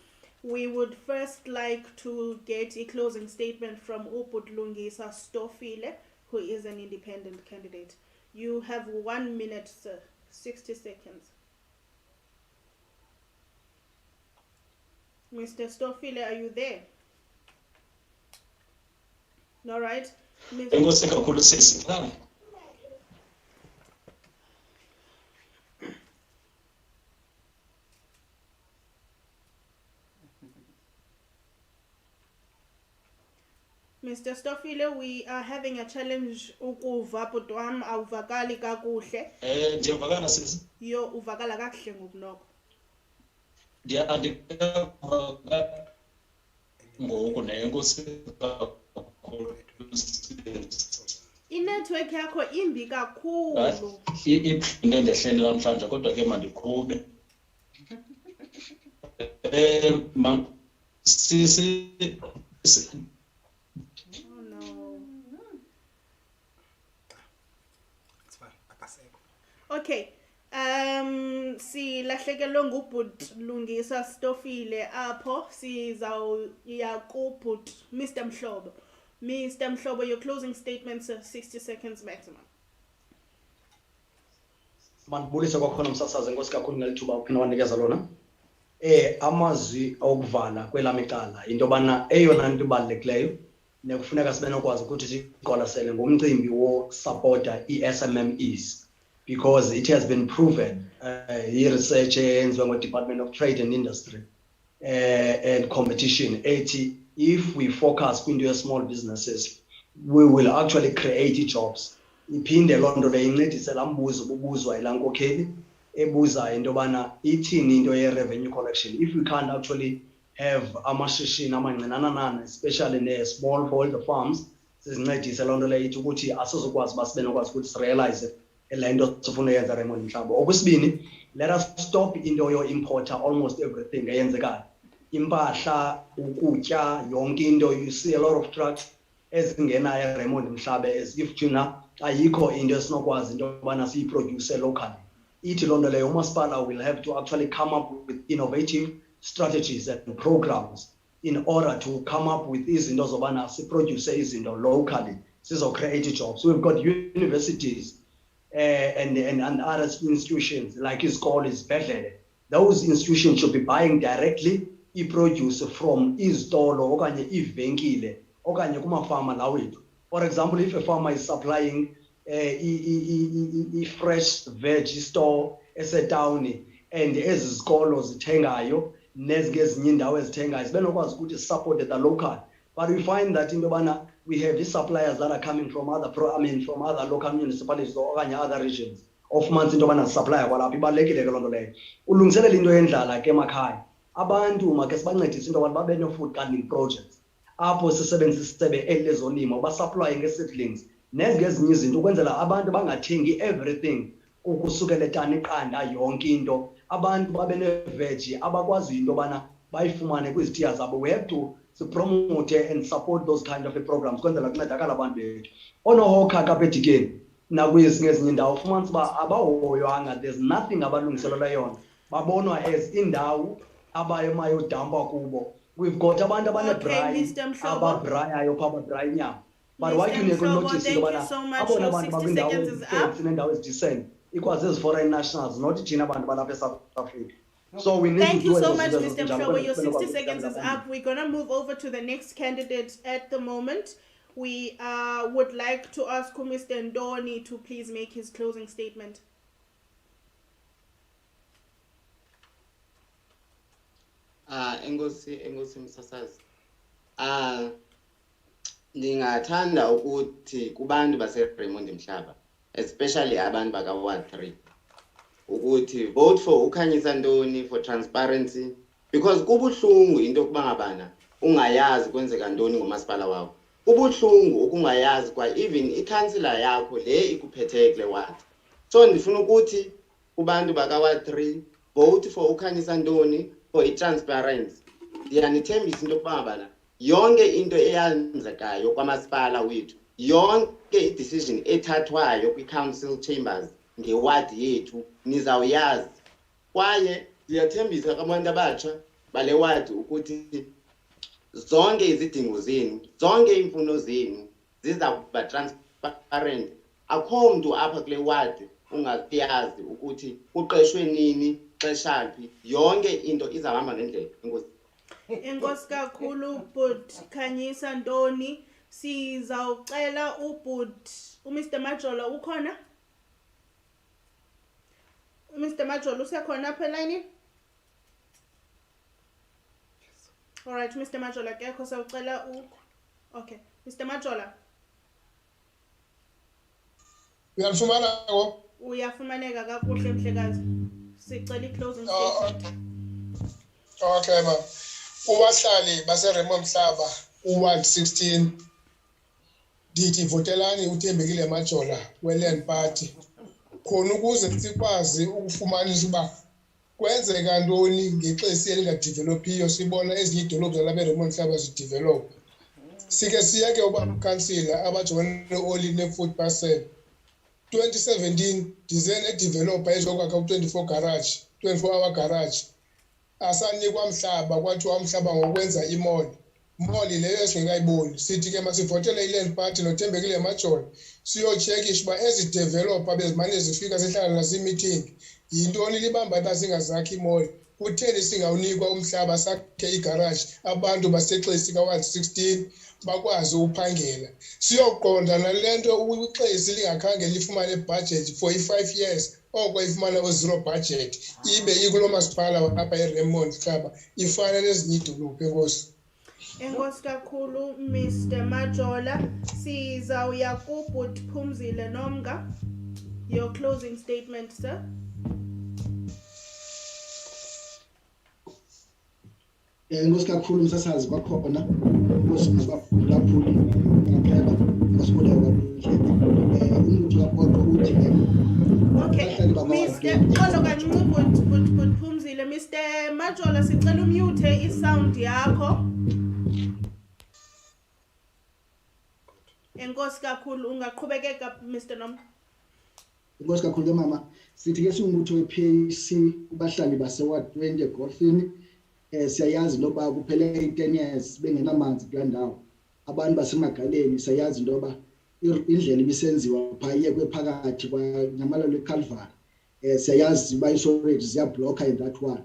We would first like to get a closing statement from Lungisa Stofile, who is an independent candidate. You have 1 minute, sir. 60 seconds. Mr. Stofile, are you there? All right. Mr. Stofile, we are having a challenge ukuva podwam awuvakali kakuhle. Ndiyavakala sisi. Yo uvakala kakuhle ngokunoko. Ngoku nenkosi inetwork yakho imbi kakhulu. Iphinde ndehlele namhlanje kodwa ke mandiqhube. Sisi Okay, silahlekelwe ngubhut Lungisa Stofile apho sizawuya kubhut Mr. Mhlobo. Mr. Mhlobo, your closing statements, 60 seconds maximum. Mandibulise kwakhona umsasazi, enkosi kakhulu ngelithuba uphina wanikeza lona. Amazwi okuvala kwelami icala into yobana eyona nto ibalulekileyo nekufuneka sibe nokwazi ukuthi siqwalasele ngomcimbi wo supporter i-SMMEs, because it has been proven research eyenziwe ngo-Department of Trade and Industry and Competition ethi if we focus kwinto small businesses we will actually create jobs. Iphinde loo nto leyo incedise laa mbuzo bubuzwa yilaa nkokheli ebuzayo into yobana ithini into ye-revenue collection if we can't actually have amashishini amancinanana, especially ne-small holder farms, sizincedise loo nto leyo ithi ukuthi asizokwazi uba sibe nokwazi ukuthi sirealize le nto sifuna uyenza Raymond Mhlaba. Okwesibini, let us stop into yo-importer almost everything eyenzekayo. Impahla, ukutya, yonke into, you see a lot of trucks ezingena Raymond Mhlaba as if thina ayikho into esinokwazi into yobana siyiproduce locally. Ithi loo nto leyo umasipala will have to actually come up with innovative strategies and programs in order to come up with izinto zobana siproduce izinto locally, sizo-create jobs. We've got universities and other institutions like isikole, izibhedlele. Those institutions should be buying directly i-produce from izitolo okanye ivenkile okanye kumafama la wethu. For example, if a farmer is supplying fresh veg store esetawuni and ezi zikolo zithengayo nezinye indawo ezithengayo sibenokwazi ukuthi support the local, but we find that into yobana we have these suppliers that are coming from from other local municipalities or other regions of months into yobana supplier kwalapha. Ibalulekile ke loo nto leyo. Ulungiselela into yendlala ke emakhaya, abantu make sibancedise into yobana babe no-food gardening projects apho sisebenzisa isebe elezolimo basupplye nge-seedlings nezinye izinto ukwenzela abantu bangathengi everything ukusukela etani iqanda yonke into. Abantu babe ne-veg abakwaziyo into yobana bayifumane kwizitiya zabo. We have to promote and support those kind of programs kwenzela kuncedakala abantu bethu. Onohoka kapedikeni nakwezinye indawo ufumanisa uba abahoywanga, there's nothing abalungiselela yona babonwa as indawo abayayodampa kubo. We've got abantu abanebhrayi ababrayayo phaa babraya inyama. But why do you notice thank you so much. abona Your abantu 60 seconds is up. inendawo ezidecent equals foreign nationals, not thina bantu balapha eSouth Africa. So we need Thank to you do so ezo much, zinto Mr. ezinjalo Mhlobo. Your kwenzela 60 seconds is up. We're going to move over to the next candidate at the moment. We would like to ask Mr. Ntoni to please make his closing statement. Enkosi msasazi. Ndingathanda ukuthi kubantu base Raymond Mhlaba, especially abantu baka Ward 3, ukuthi vote for ukhanyisa Ntoni for transparency, because kubuhlungu into kuba ngabana ungayazi kwenzeka Ntoni ngomasipala wakho. Kubuhlungu ukungayazi kwa even ikhansila yakho le ikuphethe kule ward. So ndifuna ukuthi kubantu baka Ward 3 vote for ukhanyisa Ntoni for transparency. Ndiyanithembisa into kuba ngabana yonke into eyenzekayo kwamasipala wethu, yonke i-decision ethathwayo kwi-council chambers ngeward yethu nizawuyazi. Kwaye ndiyathembisa kwabantu abatsha bale ward ukuthi zonke izidingo zenu, zonke imfuno zenu ziza kuba transparent. Akho mntu apha kule ward ungayazi ukuthi uqeshwe nini, xeshaphi, yonke into izahamba ngendlela. Enkosi. Enkosi kakhulu but Khanyisa Ntoni. Sizawucela ubut Mr. Majola ukhona? Mr. Majola usekhona apha elayini? All right, Mr. Majola kekho sawucela Okay, Mr. Majola. Uyafumana ngo? Uyafumaneka kakuhle mhlekazi. Sicela i-closing statement. Okay ma. Ubahlali base Raymond Mhlaba u-Ward 16 ndithi votelani uThembekile Majola we-Land Party khona ukuze sikwazi ukufumanisa uba kwenzeka Ntoni ngexesha elingadevelopiyo. Sibona ezinye idolophu zalapha eRaymond Mhlaba zidevelopha. Sike siyeke uba umkhansila abajongene ne-oli ne-food parcel. 2017 dizaine edeveloper ezokwakha u-24 garage, 24-hour garage. Asanikwa umhlaba kwathiwa umhlaba ngokwenza imall leyo esingekayiboni. Sithi ke masivotele i-Land Party noThembekile Majola siyochekisha uba ezi developer bezimane zifika sihlala nasi-meeting yintoni libamba uba singazakhi imall. Kutheni singawunikwa umhlaba sakhe igarage abantu basexesi ka-Ward 16 bakwazi uphangela. Siyoqonda nale nto ixesi lingakhange lifumane budget for i-5 years. Oko ifumana o-zero budget ibe ikulo masipala apha eRaymond Mhlaba ifana nezinye idolophu. Enkosi. Enkosi kakhulu Mr. Majola. Sizawuya kubut Phumzile Nomnga. Your closing statement, sir. Enkosi kakhulu msasazi kwakhona. Enkosi ngabaphulaphuli ngiyacela ngasiboleka kabuhle. Umuntu lapho uthi Okay, Mr. Xolo kancinci but Phumzile. Mr. Majola sicela umute i-sound yakho. Enkosi kakhulu ungaqhubekeka Mr. Nomnga. Enkosi kakhulu ke mama. Sithi ke singumuntu we-PAC kubahlali base-Ward 20 eGolfini. Siyayazi loba kuphele 10 years bengenamanzi kula ndawo. Abantu basemagaleni siyayazi into yoba indlela ibisenziwa phayekwe phakathi kwanyamalalo eCalvary. Siyayazi uba i-storage ziyabhlokha in that ward.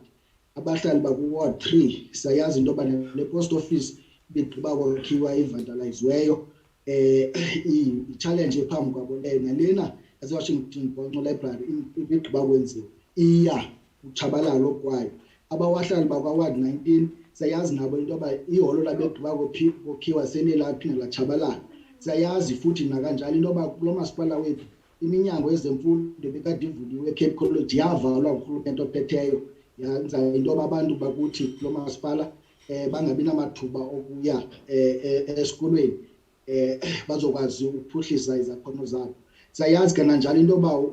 Abahlali baku-Ward 3 siyayazi into yoba ne-post office bigqiba kwakhiwa ivandaliziweyo. I-challenge ephambi kwabo leyo nalena yase-Washington Bonco Library ibigqiba kwenziwa iya utshabalalo kwayo. Abawahlali bakwa-Ward 19 siyayazi nabo into yoba ihholo labegqiba kokhiwa senelaphinda latshabalala. Siyayazi futhi nakanjalo into yoba kulo masipala wethu iminyango yezemfundo bekade ivuliwe eCape College yavalwa ngurhulumente ophetheyo. Yenza into yoba abantu bakuthi kulo masipala bangabi namathuba okuya esikolweni bazokwazi ukuphuhlisa izakhono zabo. Siyayazi kananjalo into yoba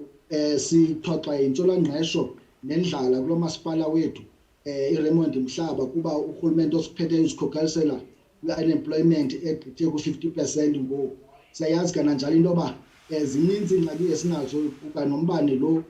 sithoxa intswelangqesho nendlala kulo masipala wethu iRaymond Mhlaba kuba urhulumente osiphetheyo uzikhokhalisela unemployment egqithe ku-50% ngoku. Siyayazi kananjalo into yoba zininzi ingxaki esinazo kuba nombane lo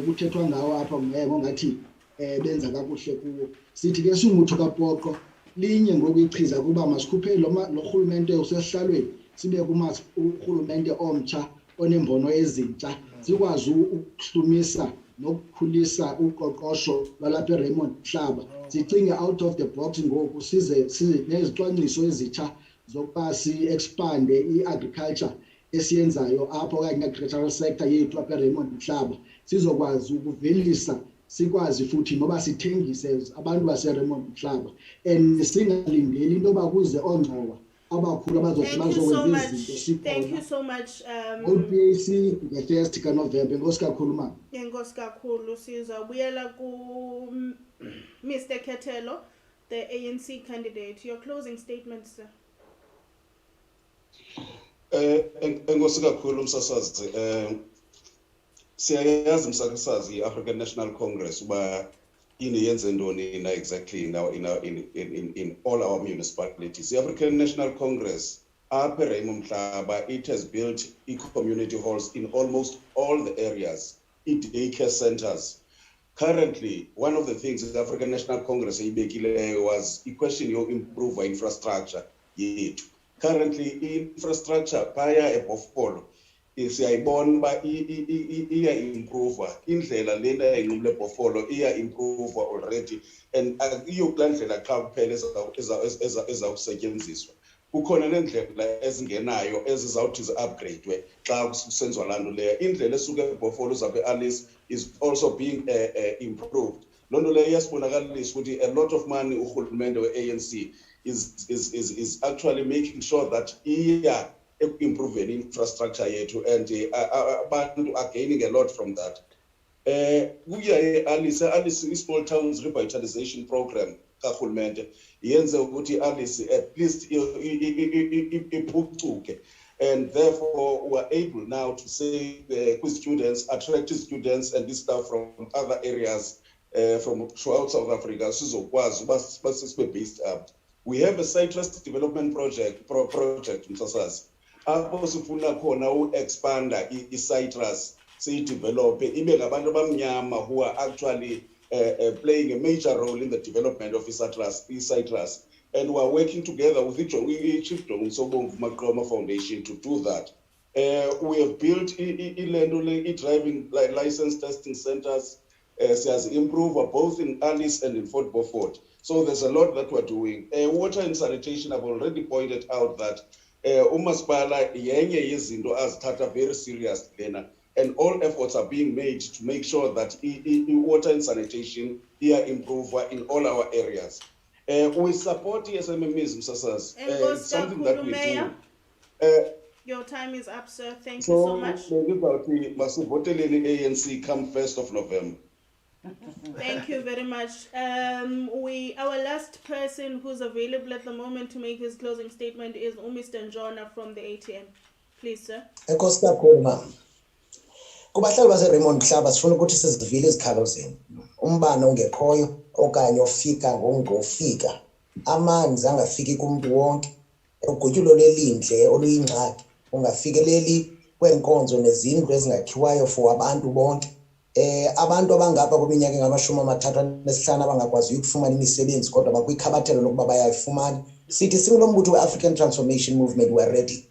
kuthethwa ngawo apha ngongathi benza kakuhle kuwo. Sithi ke singutho kaPoqo linye ngokuyichiza kuba masikhuphe lo rhulumente usehlalweni sibe kumazi urhulumente omtsha onembono ezintsha sikwazi ukuhlumisa nokukhulisa uqoqosho lwalapha eRaymond Mhlaba. Sicinge out of the box ngoku size nezicwangciso ezitsha zokuba si-expande i-agriculture esiyenzayo apho okanye agricultural sector yethu apha eRaymond Mhlaba sizokwazi ukuvelisa sikwazi futhi noba sithengise abantu baseRaymond Mhlaba and singalindeli into yoba kuze oongxowa abakhulu abazokwenza izinto sikhona. Thank you so much. PAC nge-1st kaNovemba. Enkosi kakhulu mama. Enkosi kakhulu. Sizawubuyela ku Mr. Ketelo, the ANC candidate. Your closing statement, sir. Enkosi kakhulu msasazi. Siyayazi msasazi i-African National Congress uba yenze ntoni na exactly now in all our municipalities. The African National Congress apha Raymond Mhlaba, it has built community halls in almost all the areas, daycare centers. Currently, one of the things the African National Congress was a question of improve infrastructure. Currently, infrastructure paya ebofolo siyayibona ba iya improve indlela lena enqumle bofolo iya improve already and iyoklandlela xa kuphela ezawusetyenziswa. Kukhona nendlela ezingenayo ezizawuthi zi-upgradewe xa kusenziwa laa nto leyo. Indlela esuka ebofolo zabe Alice is also being improved. Loo nto leyo iyasibonakalisa ukuthi a lot of money urhulumente we-ANC is actually making sure that iya improving infrastructure yethu and abantu are gaining a lot from that. Alice small towns revitalization program karhulumente yenze ukuthi Alice at least iphucuke, and therefore we are able now to say students, attract students and this stuff from other areas from throughout South Africa sizokwazi basibe based up. We have a citrus development project msasazi apho sifuna khona u-expanda i-citrus siyidevelope ibe ngabantu abamnyama who are actually playing a major role in the development of citrus, and we are working together with Chief Sobomvu Maqoma Foundation to do that. We have built Lento driving license testing centers has improved both in Alice and in Fort Beaufort. So there's a lot that we're doing. Water and sanitation, I've already pointed out that umasipala yenye yezinto azithatha very serious lena, and all efforts are being made to make sure that water and sanitation here improve in all our areas. We support SMMEs, Msasas. Something that we do. Your time is up, sir. Thank you so much. So ANC come 1st of November. Thank you very much. Our last person who's available at the moment to make his closing statement is Mr. Ntshona from the ATM. Please, sir. Enkosi kakhulu mama. Kubahlali baseRaymond Mhlaba sifuna ukuthi sizivile izikhalo zenu. Umbane ongekhoyo okanye ofika ngongofika. Amanzi angafiki kumuntu wonke. Ugutyulo lelindle oluyingxaki ungafikeleli kwenkonzo nezindlu ezingakhiwayo for abantu bonke. Abantu abangapha kweminyaka engama-35 abangakwazi ukufumana imisebenzi kodwa bakwikhabathelo lokuba bayayifumana. Sithi singulombutho we-African Transformation Movement, we are ready.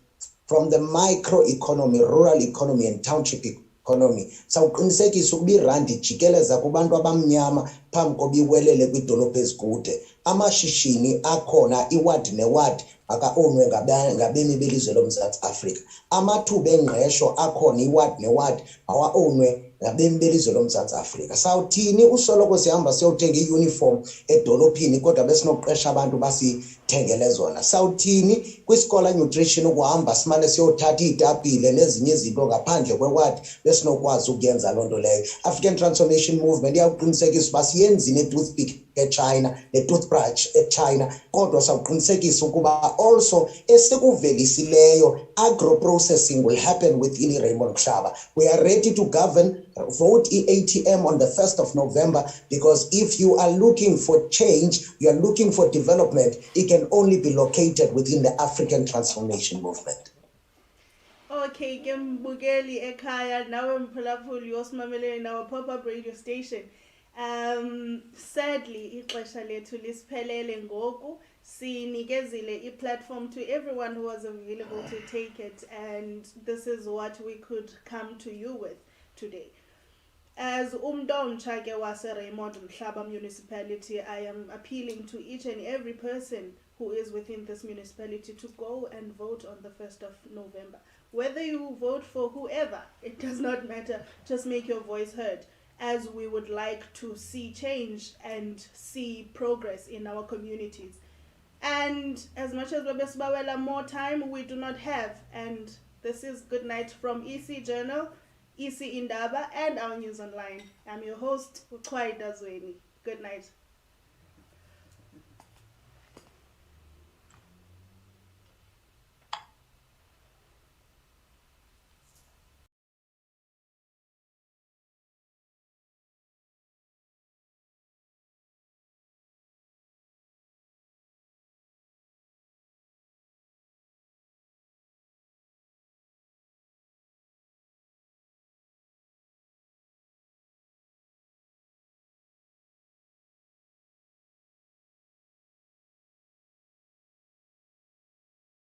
From the micro economy, rural economy and township economy, sawuqinisekisa ukuba irandi ijikeleza kubantu abamnyama phambi koba iwelele kwiidolophu ezikude. Amashishini akhona iwadi newadi aka-ownwe ngabemi belizwe loMzantsi Afrika. Amathuba engqesho akhona iwadi newadi awa-ownwe ngabemi belizwe loMzantsi Afrika. Sawuthini usoloko sihamba siyothenga i-uniform edolophini kodwa besinokuqesha abantu basithengele zona? Sawuthini kwiskola nutrition ukuhamba simane siyothatha iitapile nezinye izinto ngaphandle kwewadi besinokwazi ukuyenza loo nto leyo? African Transformation Movement iyawuqinisekisa uba siyenzi ne-toothpick eChina ne-toothbrush eChina, kodwa sawuqinisekisa ukuba also esikuvelisileyo agro-processing will happen within Raymond Mhlaba. We are ready to govern. Vote ATM on the 1st of November, because if you are looking for change, you are looking for development, it can only be located within the African Transformation Movement. Okay, Kembugeli Ekaya, now I'm Phulaphuli, Osmamele in our pop-up radio station. Sadly, ixesha lethu lisiphelele ngoku. Sinikezile i-platform to everyone who was available to take it, and this is what we could come to you with today. As umntomtsha ke wase Raymond Mhlaba Municipality, I am appealing to each and every person who is within this municipality to go and vote on the 1st of November. Whether you vote for whoever, it does not matter. Just make your voice heard, as we would like to see change and see progress in our communities. And as much as Babesbawela more time, we do not have. And this is Good Night from EC Journal, EC Indaba, and Our News Online. I'm your host, Ukwai Dazweni. Good night.